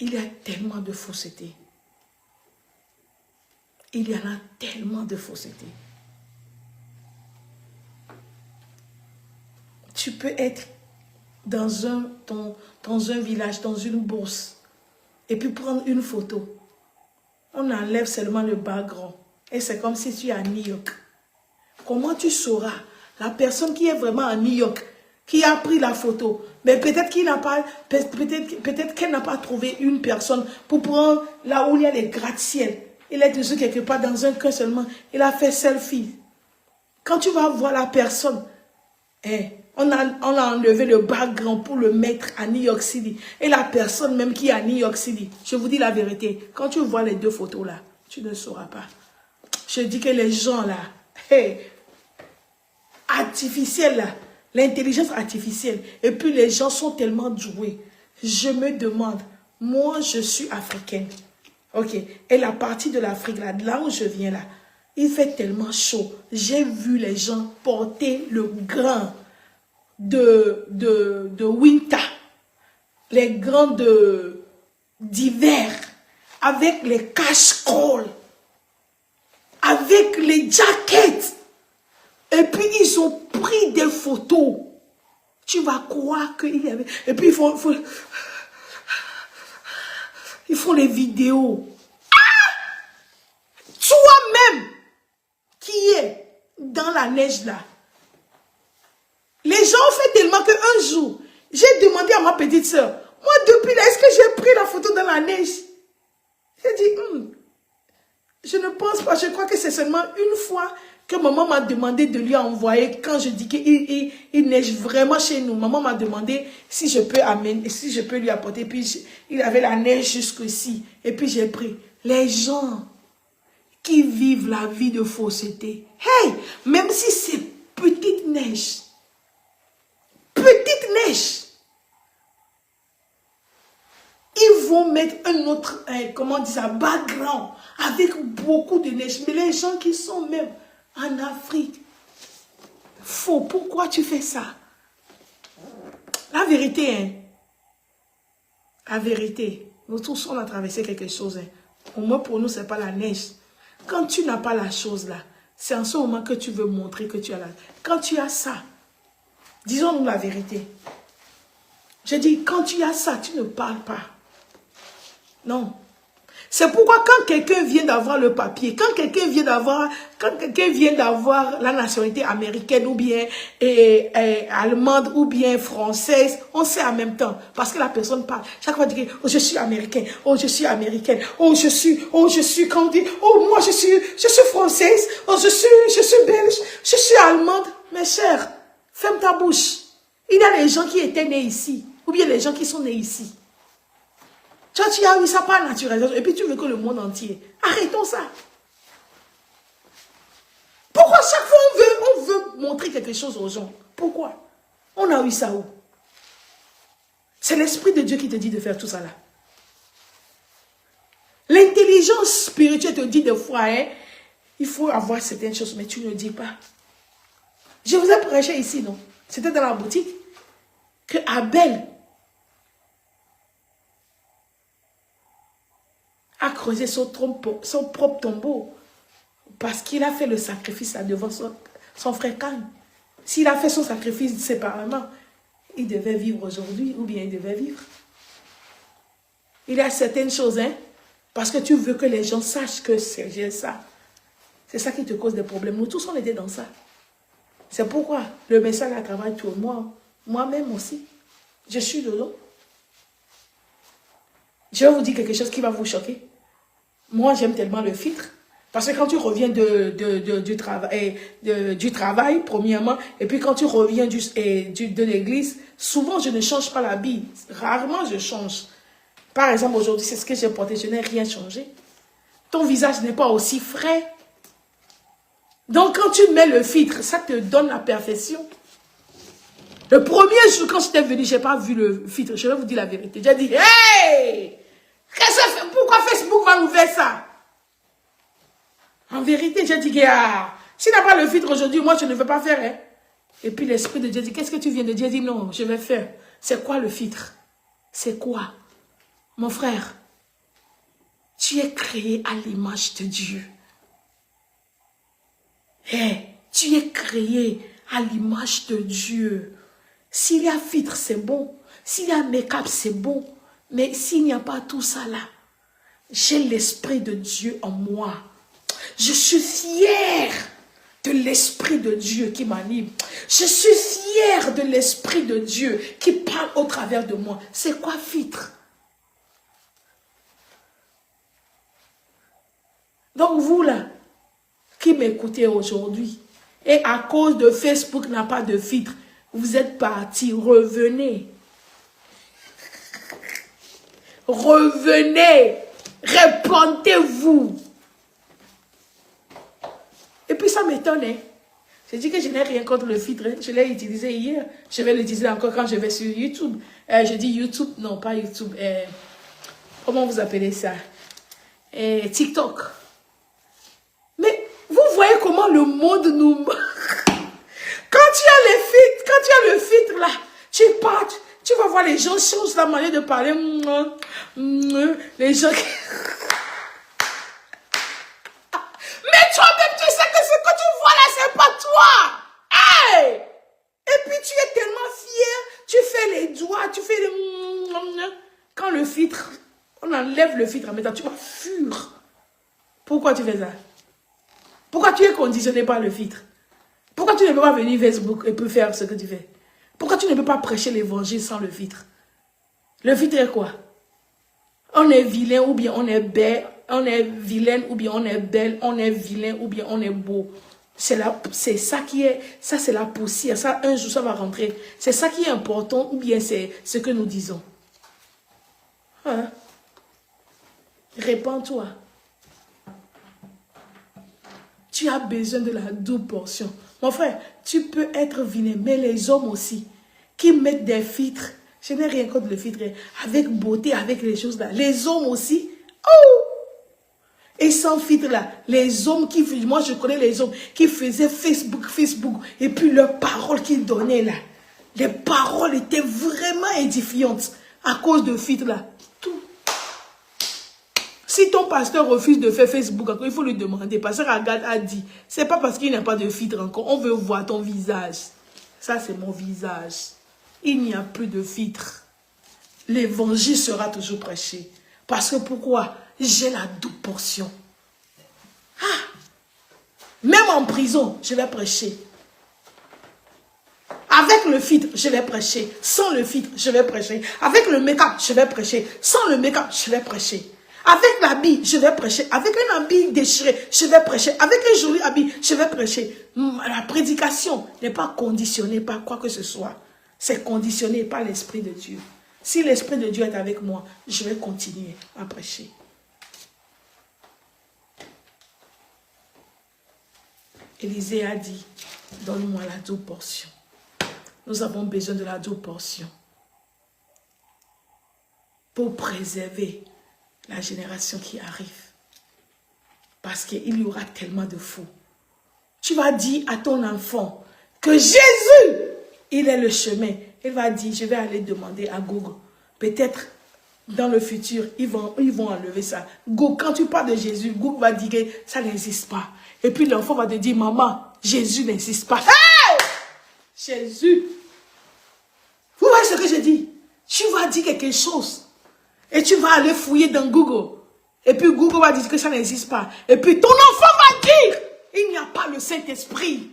Il y a tellement de fausseté. Il y en a tellement de fausseté. Tu peux être dans un village, dans une bourse, et puis prendre une photo. On enlève seulement le background. Et c'est comme si tu es à New York. Comment tu sauras la personne qui est vraiment à New York, qui a pris la photo, mais peut-être qu'elle n'a pas trouvé une personne pour prendre là où il y a les gratte-ciel. Il est toujours quelque part dans un coin seulement. Il a fait selfie. Quand tu vas voir la personne, on a enlevé le background pour le mettre à New York City. Et la personne même qui est à New York City, je vous dis la vérité, quand tu vois les deux photos là, tu ne sauras pas. Je dis que les gens là, artificiels là, l'intelligence artificielle, et puis les gens sont tellement doués. Je me demande, moi je suis africaine, ok, et la partie de l'Afrique là où je viens là, il fait tellement chaud. J'ai vu les gens porter le grain de winter, les grands d'hiver, avec les cache-colles, avec les jackets. Et puis ils ont pris des photos. Tu vas croire qu'il y avait... Et puis ils font les vidéos. Ah! Toi-même qui es dans la neige là. Les gens ont fait tellement qu'un jour, j'ai demandé à ma petite soeur, moi depuis là, est-ce que j'ai pris la photo dans la neige? J'ai dit, je ne pense pas, je crois que c'est seulement une fois que maman m'a demandé de lui envoyer, quand je dis qu'il neige vraiment chez nous, maman m'a demandé si je peux lui apporter, puis il avait la neige jusqu'ici, et puis j'ai pris. Les gens qui vivent la vie de fausseté, hey, même si c'est petite neige, ils vont mettre un autre, comment on dit ça, background, avec beaucoup de neige. Mais les gens qui sont même en Afrique, faux, pourquoi tu fais ça? La vérité, hein, la vérité, nous tous on a traversé quelque chose, hein. Au moins pour nous, ce n'est pas la neige. Quand tu n'as pas la chose là, c'est en ce moment que tu veux montrer que tu as la... Quand tu as ça, disons-nous la vérité. Je dis, quand tu as ça, tu ne parles pas. Non. C'est pourquoi quand quelqu'un vient d'avoir le papier, quand quelqu'un vient d'avoir la nationalité américaine ou bien allemande ou bien française, on sait en même temps. Parce que la personne parle. Chaque fois, dit, oh, je suis américain, oh, je suis américaine, oh, je suis, quand on dit, oh, moi, je suis française, oh, je suis belge, je suis allemande. Mes chers, ferme ta bouche. Il y a les gens qui étaient nés ici, ou bien les gens qui sont nés ici. Tu as eu ça par naturalisation, et puis tu veux que le monde entier. Arrêtons ça. Pourquoi chaque fois on veut montrer quelque chose aux gens? Pourquoi? On a eu ça où? C'est l'Esprit de Dieu qui te dit de faire tout ça là. L'intelligence L'intelligence spirituelle te dit des fois, hein, il faut avoir certaines choses, mais tu ne dis pas. Je vous ai prêché ici, non? C'était dans la boutique. Que Abel a creusé son propre tombeau. Parce qu'il a fait le sacrifice là devant son frère Caïn. S'il a fait son sacrifice séparément, il devait vivre aujourd'hui ou bien il devait vivre. Il y a certaines choses, hein, parce que tu veux que les gens sachent que c'est ça. C'est ça qui te cause des problèmes. Nous tous, on était dans ça. C'est pourquoi le message à travers tout moi, moi-même aussi, je suis dedans. Je vais vous dire quelque chose qui va vous choquer. Moi, j'aime tellement le filtre. Parce que quand tu reviens du travail, premièrement, et puis quand tu reviens de l'église, souvent je ne change pas l'habit. Rarement je change. Par exemple, aujourd'hui, c'est ce que j'ai porté, je n'ai rien changé. Ton visage n'est pas aussi frais. Donc, quand tu mets le filtre, ça te donne la perfection. Le premier jour, quand j'étais venue, je n'ai pas vu le filtre. Je vais vous dire la vérité. J'ai dit, hey! Pourquoi Facebook va nous faire ça? En vérité, j'ai dit, ah, s'il n'a pas le filtre aujourd'hui, moi, je ne veux pas faire. Hein? Et puis l'Esprit de Dieu dit, qu'est-ce que tu viens de dire? J'ai dit, non, je vais faire. C'est quoi le filtre? C'est quoi? Mon frère, tu es créé à l'image de Dieu. Hey, tu es créé à l'image de Dieu. S'il y a filtre, c'est bon. S'il y a make-up, c'est bon. Mais s'il n'y a pas tout ça là, j'ai l'Esprit de Dieu en moi. Je suis fière de l'Esprit de Dieu qui m'anime. Je suis fière de l'Esprit de Dieu qui parle au travers de moi. C'est quoi filtre? Donc vous là, qui m'écoutez aujourd'hui, et à cause de Facebook n'a pas de filtre, vous êtes partis, revenez. Revenez, répondez-vous. Et puis ça m'étonne. Hein? Je dis que je n'ai rien contre le filtre. Hein? Je l'ai utilisé hier. Je vais l'utiliser encore quand je vais sur YouTube. Je dis YouTube, non pas YouTube. Comment vous appelez ça? TikTok. Mais vous voyez comment le monde nous... Quand tu as le filtre là, tu pars, tu vas voir les gens changent la manière de parler. Les gens... Mais toi-même, tu sais que ce que tu vois là, c'est pas toi. Hey! Et puis tu es tellement fier, tu fais les doigts, tu fais les... Quand le filtre, on enlève le filtre, maintenant tu vas fuir. Pourquoi tu fais ça? Pourquoi tu es conditionné par le filtre? Pourquoi tu ne peux pas venir Facebook et puis faire ce que tu fais? Pourquoi tu ne peux pas prêcher l'évangile sans le filtre? Le filtre est quoi? On est vilain ou bien on est belle, on est vilaine ou bien on est belle, on est vilain ou bien on est beau. C'est ça qui est, ça c'est la poussière, ça un jour ça va rentrer. C'est ça qui est important ou bien c'est ce que nous disons. Hein? Répands-toi. Tu as besoin de la double portion. Mon frère, tu peux être vilain, mais les hommes aussi, qui mettent des filtres, je n'ai rien contre le filtre, avec beauté, avec les choses là. Les hommes aussi, oh! Et sans filtre là, les hommes qui, moi je connais les hommes qui faisaient Facebook, et puis leurs paroles qu'ils donnaient là, les paroles étaient vraiment édifiantes à cause de filtre là. Tout. Si ton pasteur refuse de faire Facebook encore, il faut lui demander. Pasteur Agathe a dit, c'est pas parce qu'il n'y a pas de filtre encore, on veut voir ton visage. Ça c'est mon visage. Il n'y a plus de filtre. L'évangile sera toujours prêché. Parce que pourquoi? J'ai la double portion. Ah! Même en prison, je vais prêcher. Avec le filtre, je vais prêcher. Sans le filtre, je vais prêcher. Avec le make-up, je vais prêcher. Sans le make-up, je vais prêcher. Avec l'habit, je vais prêcher. Avec un habit déchiré, je vais prêcher. Avec un joli habit, je vais prêcher. La prédication n'est pas conditionnée par quoi que ce soit. C'est conditionné par l'Esprit de Dieu. Si l'Esprit de Dieu est avec moi, je vais continuer à prêcher. Élisée a dit, donne-moi la double portion. Nous avons besoin de la double portion pour préserver la génération qui arrive. Parce qu'il y aura tellement de fous. Tu vas dire à ton enfant que Jésus, il est le chemin. Il va dire, je vais aller demander à Google. Peut-être dans le futur, ils vont enlever ça. Google, quand tu parles de Jésus, Google va dire que ça n'existe pas. Et puis l'enfant va te dire, maman, Jésus n'existe pas. Hey! Jésus. Vous voyez ce que je dis? Tu vas dire quelque chose. Et tu vas aller fouiller dans Google. Et puis Google va dire que ça n'existe pas. Et puis ton enfant va dire, il n'y a pas le Saint-Esprit.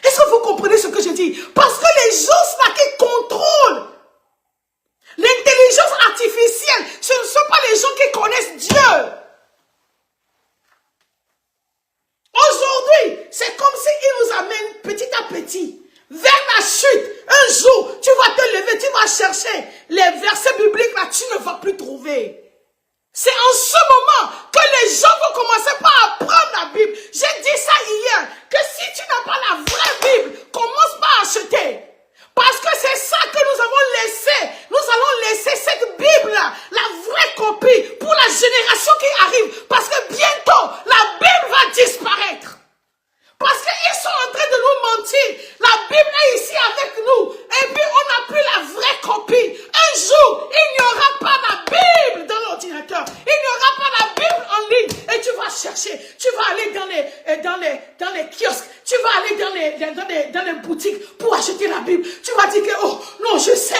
Est-ce que vous comprenez ce que je dis? Parce que les gens là qui contrôlent l'intelligence artificielle, ce ne sont pas les gens qui connaissent Dieu. Aujourd'hui, c'est comme s'il nous amène petit à petit vers la chute. Un jour, tu vas te lever, tu vas chercher les versets bibliques là, tu ne vas plus trouver. C'est en ce moment que les gens vont commencer par apprendre la Bible. J'ai dit ça hier, que si tu n'as pas la vraie Bible, commence par acheter. Parce que c'est ça que nous avons laissé. Nous allons laisser cette Bible-là, la vraie copie, pour la génération qui arrive. Parce que bientôt, la Bible va disparaître. Parce qu'ils sont en train de nous mentir. La Bible est ici avec nous. Et puis on n'a plus la vraie copie. Un jour, il n'y aura pas la Bible dans l'ordinateur. Il n'y aura pas la Bible en ligne. Et tu vas chercher. Tu vas aller dans les kiosques. Tu vas aller dans les boutiques pour acheter la Bible. Tu vas dire que, oh non, je sais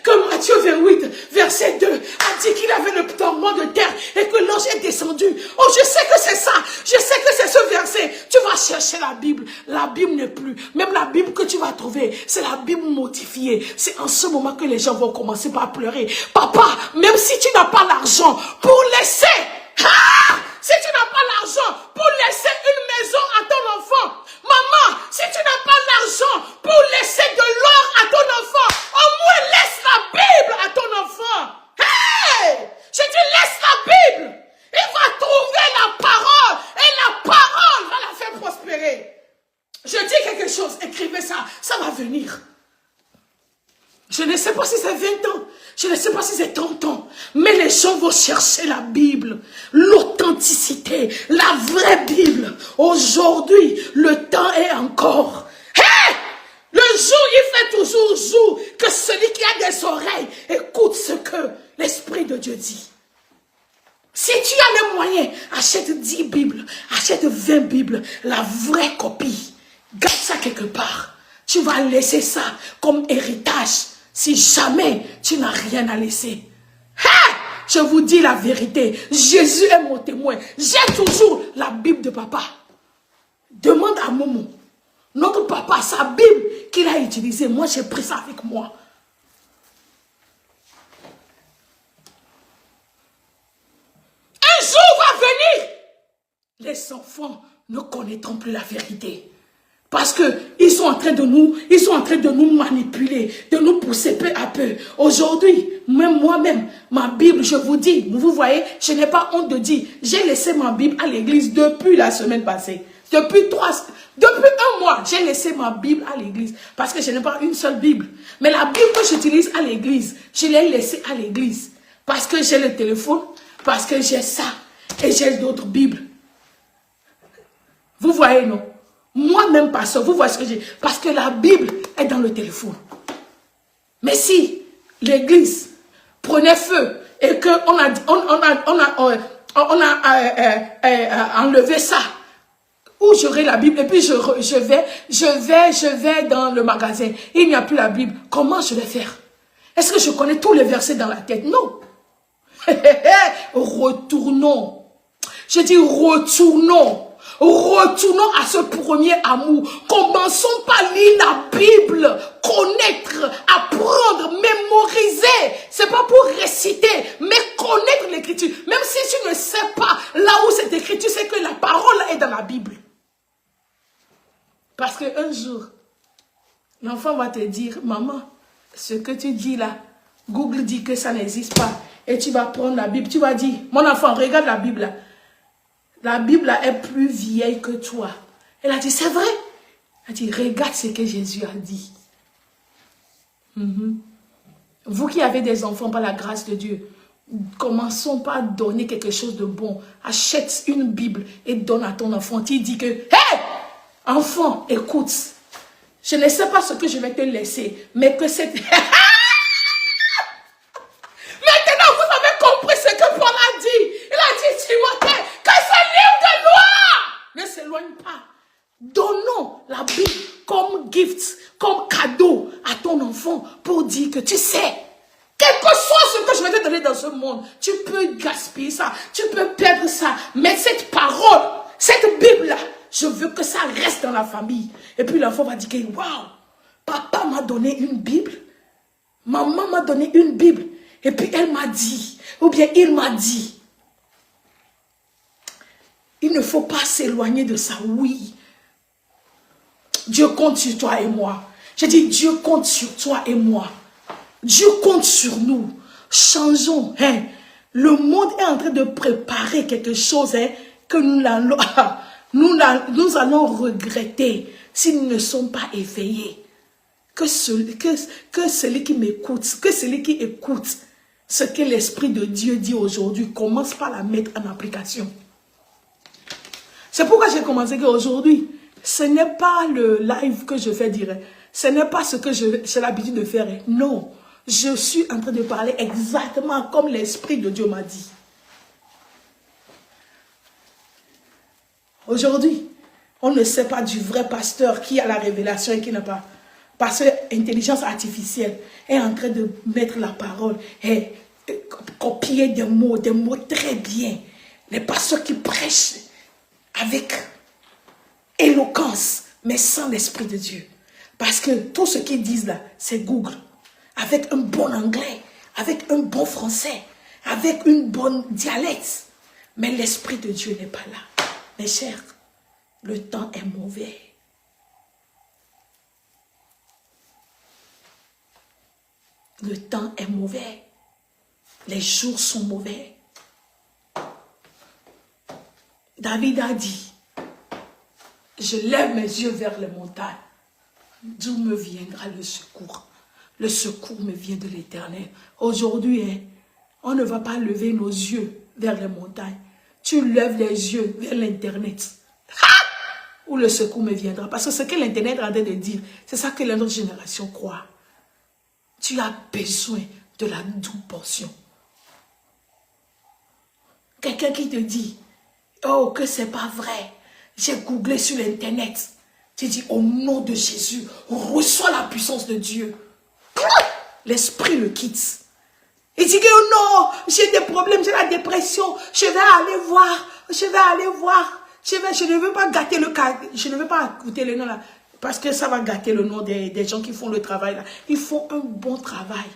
que Matthieu 28, verset 2, a dit qu'il avait le tourment de terre et que l'ange est descendu. Oh, je sais que c'est ça. Je sais que c'est ce verset. Tu vas chercher la Bible. La Bible n'est plus. Même la Bible que tu vas trouver, c'est la Bible modifiée. C'est en ce moment que les gens vont commencer par pleurer. Papa, même si tu n'as pas l'argent pour laisser, si tu n'as pas l'argent pour laisser une maison à ton enfant, maman, si tu n'as pas l'argent pour laisser de l'or à ton enfant, au moins laisse la Bible à ton enfant. Hey! Je dis laisse la Bible. Il va trouver la parole et la parole va la faire prospérer. Je dis quelque chose, écrivez ça, ça va venir. Je ne sais pas si c'est 20 ans, je ne sais pas si c'est 30 ans, mais les gens vont chercher la Bible, l'authenticité, la vraie Bible. Aujourd'hui, le temps est encore. Hey! Le jour, il fait toujours jour que celui qui a des oreilles écoute ce que l'Esprit de Dieu dit. Si tu as les moyens, achète 10 Bibles, achète 20 Bibles, la vraie copie. Garde ça quelque part. Tu vas laisser ça comme héritage si jamais tu n'as rien à laisser. Hey! Je vous dis la vérité. Jésus est mon témoin. J'ai toujours la Bible de papa. Demande à Momo. Notre papa, sa Bible qu'il a utilisée. Moi, j'ai pris ça avec moi. Un jour va venir. Les enfants ne connaîtront plus la vérité. Parce que ils sont en train de nous manipuler, de nous pousser peu à peu. Aujourd'hui, même moi-même, ma Bible, je vous dis, vous voyez, je n'ai pas honte de dire, j'ai laissé ma Bible à l'église depuis la semaine passée. Depuis un mois, j'ai laissé ma Bible à l'église. Parce que je n'ai pas une seule Bible. Mais la Bible que j'utilise à l'église, je l'ai laissée à l'église. Parce que j'ai le téléphone, parce que j'ai ça, et j'ai d'autres Bibles. Vous voyez, non? Moi-même, pasteur, vous voyez ce que j'ai. Parce que la Bible est dans le téléphone. Mais si l'église prenait feu et qu'on a enlevé ça, où j'aurai la Bible et puis je vais dans le magasin, il n'y a plus la Bible, comment je vais faire? Est-ce que je connais tous les versets dans la tête? Non. Retournons. Je dis retournons. Retournons à ce premier amour. Commençons par lire la Bible, connaître, apprendre, mémoriser. C'est pas pour réciter, mais connaître l'écriture. Même si tu ne sais pas là où c'est écrit, tu sais que la parole est dans la Bible. Parce qu'un jour, l'enfant va te dire, maman, ce que tu dis là, Google dit que ça n'existe pas. Et tu vas prendre la Bible, tu vas dire, mon enfant, regarde la Bible là. La Bible là, est plus vieille que toi. Elle a dit, c'est vrai. Elle a dit, regarde ce que Jésus a dit. Vous qui avez des enfants par la grâce de Dieu, commençons par donner quelque chose de bon. Achète une Bible et donne à ton enfant. Tu dis que, hé, enfant, écoute, je ne sais pas ce que je vais te laisser, mais que c'est... Maintenant, vous avez compris ce que Paul a dit. Il a dit, Timothée, que ce livre de loi ne s'éloigne pas. Donnons la Bible comme gift, comme cadeau à ton enfant pour dire que tu sais, quel que soit ce que je vais te donner dans ce monde, tu peux gaspiller ça, tu peux perdre ça, mais cette parole, cette Bible-là, je veux que ça reste dans la famille. Et puis l'enfant va dire que, waouh, papa m'a donné une Bible, maman m'a donné une Bible, et puis elle m'a dit, ou bien il m'a dit. Il ne faut pas s'éloigner de ça, oui. Dieu compte sur toi et moi. J'ai dit, Dieu compte sur toi et moi. Dieu compte sur nous. Changeons. Hein. Le monde est en train de préparer quelque chose hein, que nous allons regretter si nous ne sommes pas éveillés. Que celui qui m'écoute, que celui qui écoute ce que l'Esprit de Dieu dit aujourd'hui, commence par la mettre en application. C'est pourquoi j'ai commencé qu'aujourd'hui, ce n'est pas le live que je fais dire. Ce n'est pas ce que j'ai l'habitude de faire. Non, je suis en train de parler exactement comme l'Esprit de Dieu m'a dit. Aujourd'hui, on ne sait pas du vrai pasteur qui a la révélation et qui n'a pas. Parce que l'intelligence artificielle est en train de mettre la parole et copier des mots très bien. Les pasteurs qui prêchent avec éloquence, mais sans l'Esprit de Dieu. Parce que tout ce qu'ils disent là, c'est Google. Avec un bon anglais, avec un bon français, avec une bonne dialecte. Mais l'Esprit de Dieu n'est pas là. Mes chers, le temps est mauvais. Le temps est mauvais. Les jours sont mauvais. David a dit, je lève mes yeux vers les montagnes. D'où me viendra le secours? Le secours me vient de l'Éternel. Aujourd'hui, hein, on ne va pas lever nos yeux vers les montagnes. Tu lèves les yeux vers l'Internet. Où le secours me viendra. Parce que ce que l'Internet est en train de dire, c'est ça que notre génération croit. Tu as besoin de la double portion. Quelqu'un qui te dit, oh, que c'est pas vrai. J'ai googlé sur l'Internet. Tu dis, au nom de Jésus, reçois la puissance de Dieu. L'esprit le quitte. Il dit que oh non, j'ai des problèmes, j'ai la dépression. Je vais aller voir. Je ne veux pas gâter le cas. Je ne veux pas écouter le nom là. Parce que ça va gâter le nom des gens qui font le travail là. Ils font un bon travail.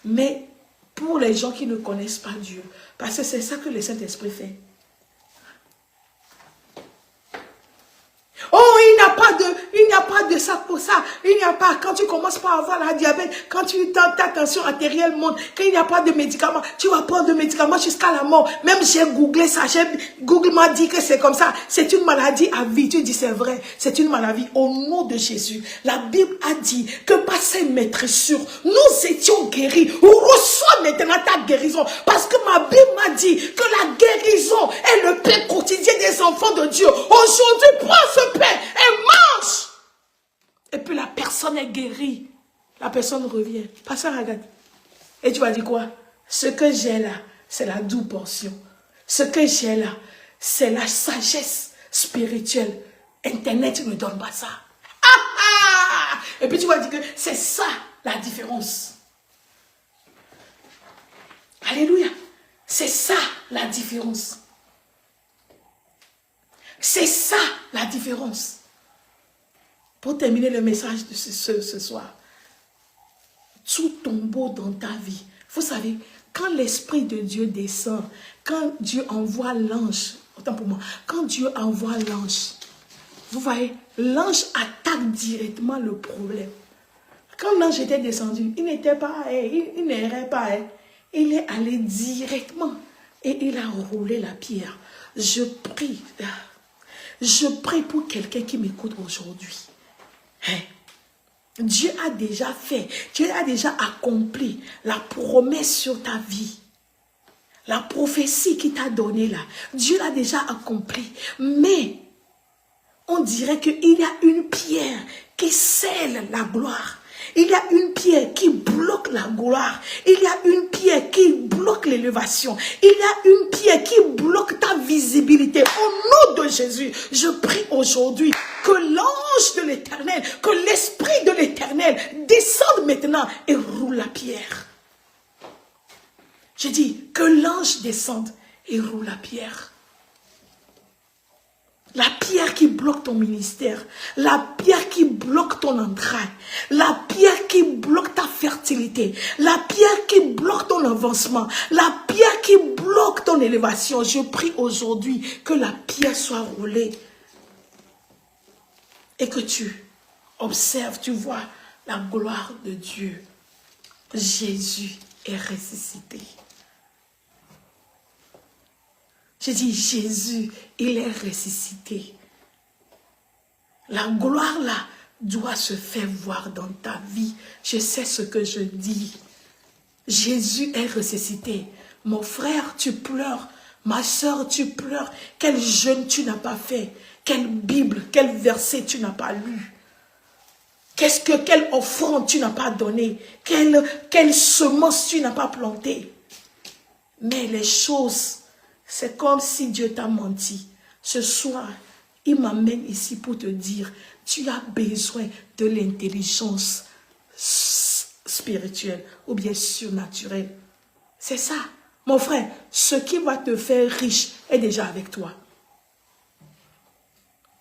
Mais pour les gens qui ne connaissent pas Dieu, parce que c'est ça que le Saint-Esprit fait. Oh, il n'y a pas de ça pour ça. Il n'y a pas, quand tu commences par avoir la diabète, quand ta tension artérielle monte, qu'il n'y a pas de médicaments, tu vas prendre des médicaments jusqu'à la mort. Même j'ai googlé ça, Google m'a dit que c'est comme ça. C'est une maladie à vie. Tu dis c'est vrai, c'est une maladie. Au nom de Jésus, la Bible a dit que par ses maîtressures, nous étions guéris. Reçois maintenant ta guérison. Parce que ma Bible m'a dit que la guérison est le pain quotidien des enfants de Dieu. Aujourd'hui, prends ce pain et mange. Et puis la personne est guérie. La personne revient. Pasteur, regarde. Et tu vas dire quoi? Ce que j'ai là, c'est la double portion. Ce que j'ai là, c'est la sagesse spirituelle. Internet ne donne pas ça. Et puis tu vas dire que c'est ça la différence. Alléluia. C'est ça la différence. C'est ça la différence. Pour terminer le message de ce soir, tout tombeau dans ta vie. Vous savez, quand l'Esprit de Dieu descend, quand Dieu envoie l'ange, autant pour moi, quand Dieu envoie l'ange, vous voyez, l'ange attaque directement le problème. Quand l'ange était descendu, il n'était pas, il n'errait pas, il est allé directement et il a roulé la pierre. Je prie pour quelqu'un qui m'écoute aujourd'hui. Dieu a déjà fait, Dieu a déjà accompli la promesse sur ta vie. La prophétie qu'il t'a donnée là, Dieu l'a déjà accomplie. Mais on dirait qu'il y a une pierre qui scelle la gloire. Il y a une pierre qui bloque la gloire. Il y a une pierre qui bloque l'élévation. Il y a une pierre qui bloque ta visibilité. Au nom de Jésus, je prie aujourd'hui que l'ange de l'Éternel, que l'Esprit de l'Éternel descende maintenant et roule la pierre. Je dis que l'ange descende et roule la pierre. La pierre qui bloque ton ministère, la pierre qui bloque ton entraille, la pierre qui bloque ta fertilité, la pierre qui bloque ton avancement, la pierre qui bloque ton élévation. Je prie aujourd'hui que la pierre soit roulée et que tu observes, tu vois la gloire de Dieu. Jésus est ressuscité. Je dis, Jésus, il est ressuscité. La gloire là doit se faire voir dans ta vie. Je sais ce que je dis. Jésus est ressuscité. Mon frère, tu pleures. Ma soeur, tu pleures. Quel jeûne tu n'as pas fait? Quelle Bible, quel verset tu n'as pas lu? Quelle offrande tu n'as pas donnée? Quelle semence tu n'as pas plantée? Mais les choses... C'est comme si Dieu t'a menti. Ce soir, il m'amène ici pour te dire, tu as besoin de l'intelligence spirituelle ou bien surnaturelle. C'est ça. Mon frère, ce qui va te faire riche est déjà avec toi.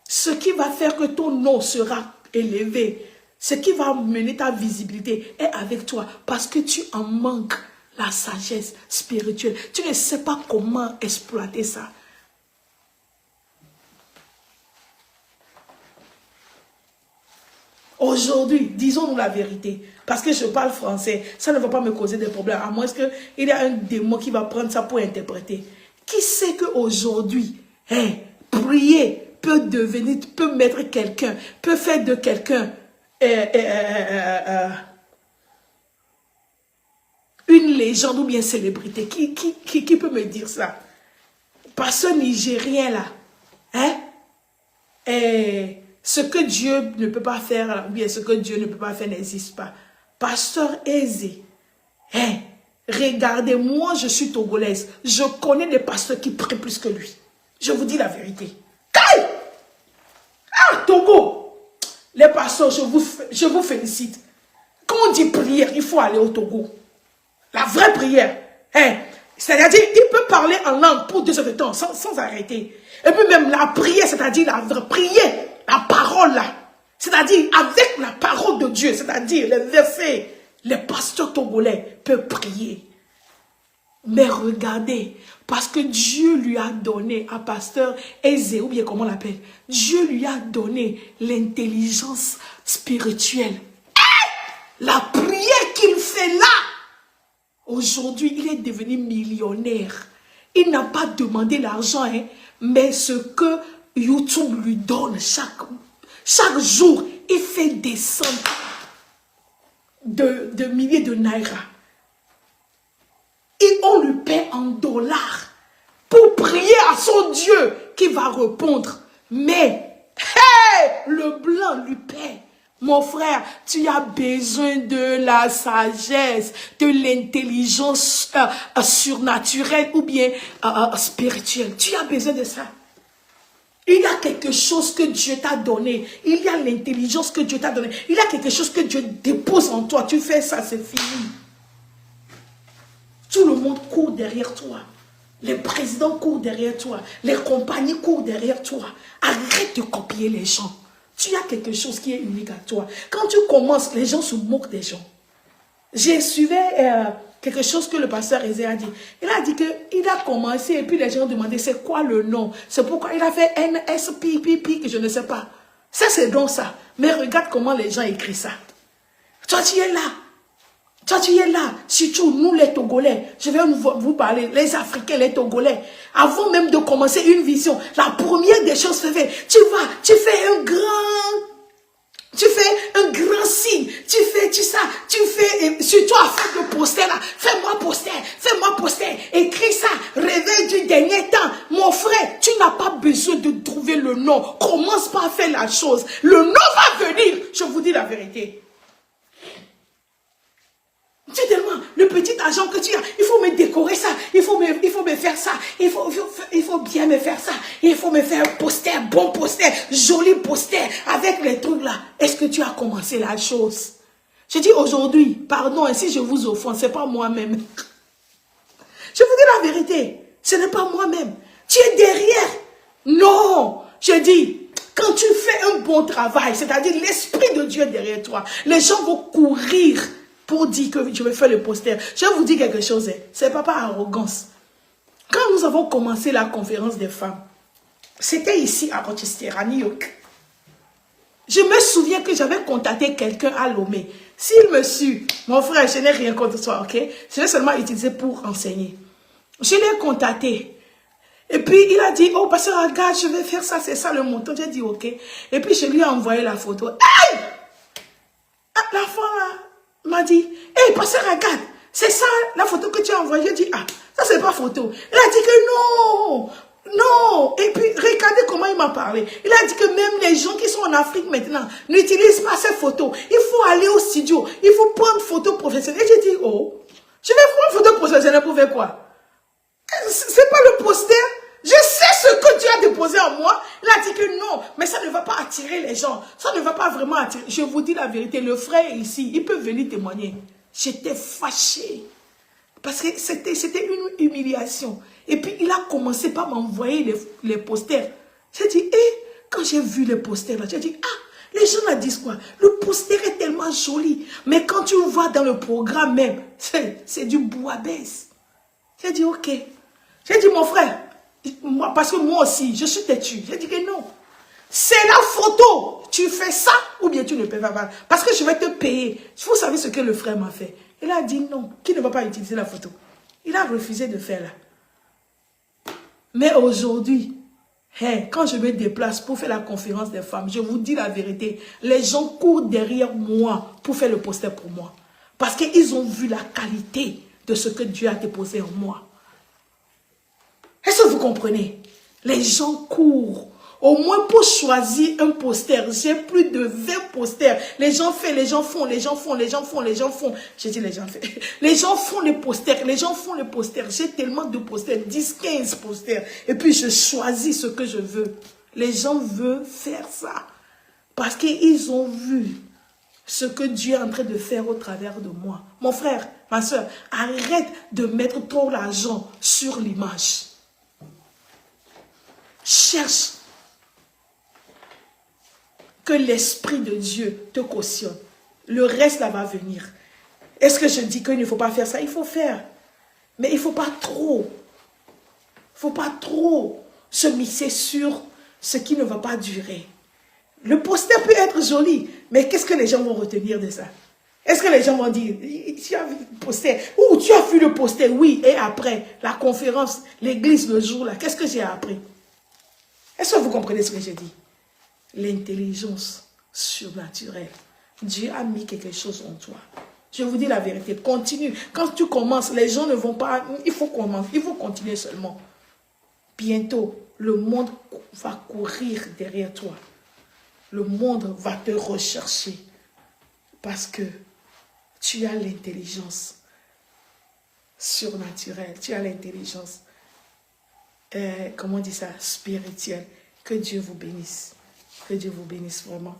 Ce qui va faire que ton nom sera élevé, ce qui va mener ta visibilité est avec toi parce que tu en manques. La sagesse spirituelle. Tu ne sais pas comment exploiter ça. Aujourd'hui, disons-nous la vérité. Parce que je parle français, ça ne va pas me causer des problèmes. À moins qu'il y a un démon qui va prendre ça pour interpréter. Qui sait qu'aujourd'hui, prier peut mettre quelqu'un, peut faire de quelqu'un une légende ou bien célébrité. Qui peut me dire ça? Pasteur nigérien là. Et ce que Dieu ne peut pas faire, ou bien ce que Dieu ne peut pas faire n'existe pas. Pasteur Aizé. Regardez, moi je suis togolaise. Je connais des pasteurs qui prient plus que lui. Je vous dis la vérité. Togo. Les pasteurs, je vous félicite. Quand on dit prière, il faut aller au Togo. La vraie prière. C'est-à-dire, il peut parler en langue pour 2 heures de temps, sans arrêter. Et puis même la prière, c'est-à-dire la vraie prière, la parole là. C'est-à-dire avec la parole de Dieu, c'est-à-dire les versets, les pasteurs togolais peuvent prier. Mais regardez, parce que Dieu lui a donné à pasteur Aizé, ou bien comment on l'appelle, Dieu lui a donné l'intelligence spirituelle. La prière qu'il fait là, aujourd'hui, il est devenu millionnaire. Il n'a pas demandé l'argent, mais ce que YouTube lui donne chaque jour, il fait descendre de milliers de naira. Et on lui paie en dollars pour prier à son Dieu qui va répondre. Mais, le blanc lui paie. Mon frère, tu as besoin de la sagesse, de l'intelligence surnaturelle ou bien spirituelle. Tu as besoin de ça. Il y a quelque chose que Dieu t'a donné. Il y a l'intelligence que Dieu t'a donnée. Il y a quelque chose que Dieu dépose en toi. Tu fais ça, c'est fini. Tout le monde court derrière toi. Les présidents courent derrière toi. Les compagnies courent derrière toi. Arrête de copier les gens. Tu as quelque chose qui est unique à toi. Quand tu commences, les gens se moquent des gens. J'ai suivi quelque chose que le pasteur Aizé a dit. Il a dit qu'il a commencé et puis les gens demandaient c'est quoi le nom. C'est pourquoi il a fait NSPPP que je ne sais pas. Ça c'est donc ça. Mais regarde comment les gens écrivent ça. Toi tu es là. Toi, tu es là, surtout nous les Togolais, je vais vous parler, les Africains, les Togolais, avant même de commencer une vision, la première des choses, tu fais un grand signe, tu ça, tu fais, surtout à faire de poster là, fais-moi poster, écris ça, réveil du dernier temps. Mon frère, tu n'as pas besoin de trouver le nom, commence pas à faire la chose, le nom va venir, je vous dis la vérité. Tu es tellement le petit argent que tu as, il faut me décorer ça, il faut me faire ça, il faut bien me faire ça, il faut me faire un poster, bon poster, joli poster, avec les trucs là. Est-ce que tu as commencé la chose? Je dis aujourd'hui, pardon, et si je vous offense, ce n'est pas moi-même. Je vous dis la vérité, ce n'est pas moi-même. Tu es derrière. Non, je dis, quand tu fais un bon travail, c'est-à-dire l'Esprit de Dieu derrière toi, les gens vont courir pour dire que je vais faire le poster. Je vais vous dire quelque chose, ce n'est pas par arrogance. Quand nous avons commencé la conférence des femmes, c'était ici à Rochester, à New York. Je me souviens que j'avais contacté quelqu'un à Lomé. S'il me suit, mon frère, je n'ai rien contre toi, ok? Je l'ai seulement utilisé pour enseigner. Je l'ai contacté. Et puis, il a dit, oh, pasteur, regarde, je vais faire ça, c'est ça le montant. J'ai dit, ok. Et puis, je lui ai envoyé la photo. Hey! La femme m'a dit, hey, pasteur, regarde, c'est ça la photo que tu as envoyée. J'ai dit, ah, ça, c'est pas photo. Il a dit que non. Non, et puis regardez comment il m'a parlé. Il a dit que même les gens qui sont en Afrique maintenant n'utilisent pas ces photos. Il faut aller au studio, il faut prendre photo professionnelle. Et j'ai dit, oh, je vais prendre photo professionnelle pour faire quoi? C'est pas le poster. Je sais ce que Dieu a déposé en moi. Il a dit que non, mais ça ne va pas attirer les gens. Ça ne va pas vraiment attirer. Je vous dis la vérité, le frère ici, il peut venir témoigner. J'étais fâchée. Parce que c'était une humiliation. Et puis, il a commencé par m'envoyer les posters. J'ai dit, quand j'ai vu les posters, j'ai dit, les gens là disent quoi? Le poster est tellement joli. Mais quand tu vois dans le programme même, c'est du bouillabaisse. J'ai dit, ok. J'ai dit, mon frère, parce que moi aussi, je suis têtu. J'ai dit que non. C'est la photo. Tu fais ça ou bien tu ne peux pas. Parce que je vais te payer. Vous savez ce que le frère m'a fait? Il a dit non, qu'il ne va pas utiliser la photo. Il a refusé de faire là. Mais aujourd'hui, quand je me déplace pour faire la conférence des femmes, je vous dis la vérité, les gens courent derrière moi pour faire le poster pour moi. Parce qu'ils ont vu la qualité de ce que Dieu a déposé en moi. Est-ce que vous comprenez? Les gens courent. Au moins pour choisir un poster, j'ai plus de 20 posters. Les gens font. J'ai dit les gens font. Les gens font les posters, J'ai tellement de posters, 10, 15 posters. Et puis je choisis ce que je veux. Les gens veulent faire ça. Parce qu'ils ont vu ce que Dieu est en train de faire au travers de moi. Mon frère, ma soeur, arrête de mettre trop l'argent sur l'image. Cherche que l'Esprit de Dieu te cautionne. Le reste, là, va venir. Est-ce que je dis qu'il ne faut pas faire ça? Il faut faire. Mais il ne faut pas trop. Il ne faut pas trop se mixer sur ce qui ne va pas durer. Le poster peut être joli, mais qu'est-ce que les gens vont retenir de ça? Est-ce que les gens vont dire, tu as vu le poster? Ou tu as vu le poster? Oui, et après, la conférence, l'église, le jour-là, qu'est-ce que j'ai appris? Est-ce que vous comprenez ce que j'ai dit? L'intelligence surnaturelle. Dieu a mis quelque chose en toi. Je vous dis la vérité, continue. Quand tu commences, les gens ne vont pas... Il faut commencer, il faut continuer seulement. Bientôt, le monde va courir derrière toi. Le monde va te rechercher. Parce que tu as l'intelligence surnaturelle. Tu as l'intelligence, comment on dit ça, spirituelle. Que Dieu vous bénisse. Que Dieu vous bénisse vraiment.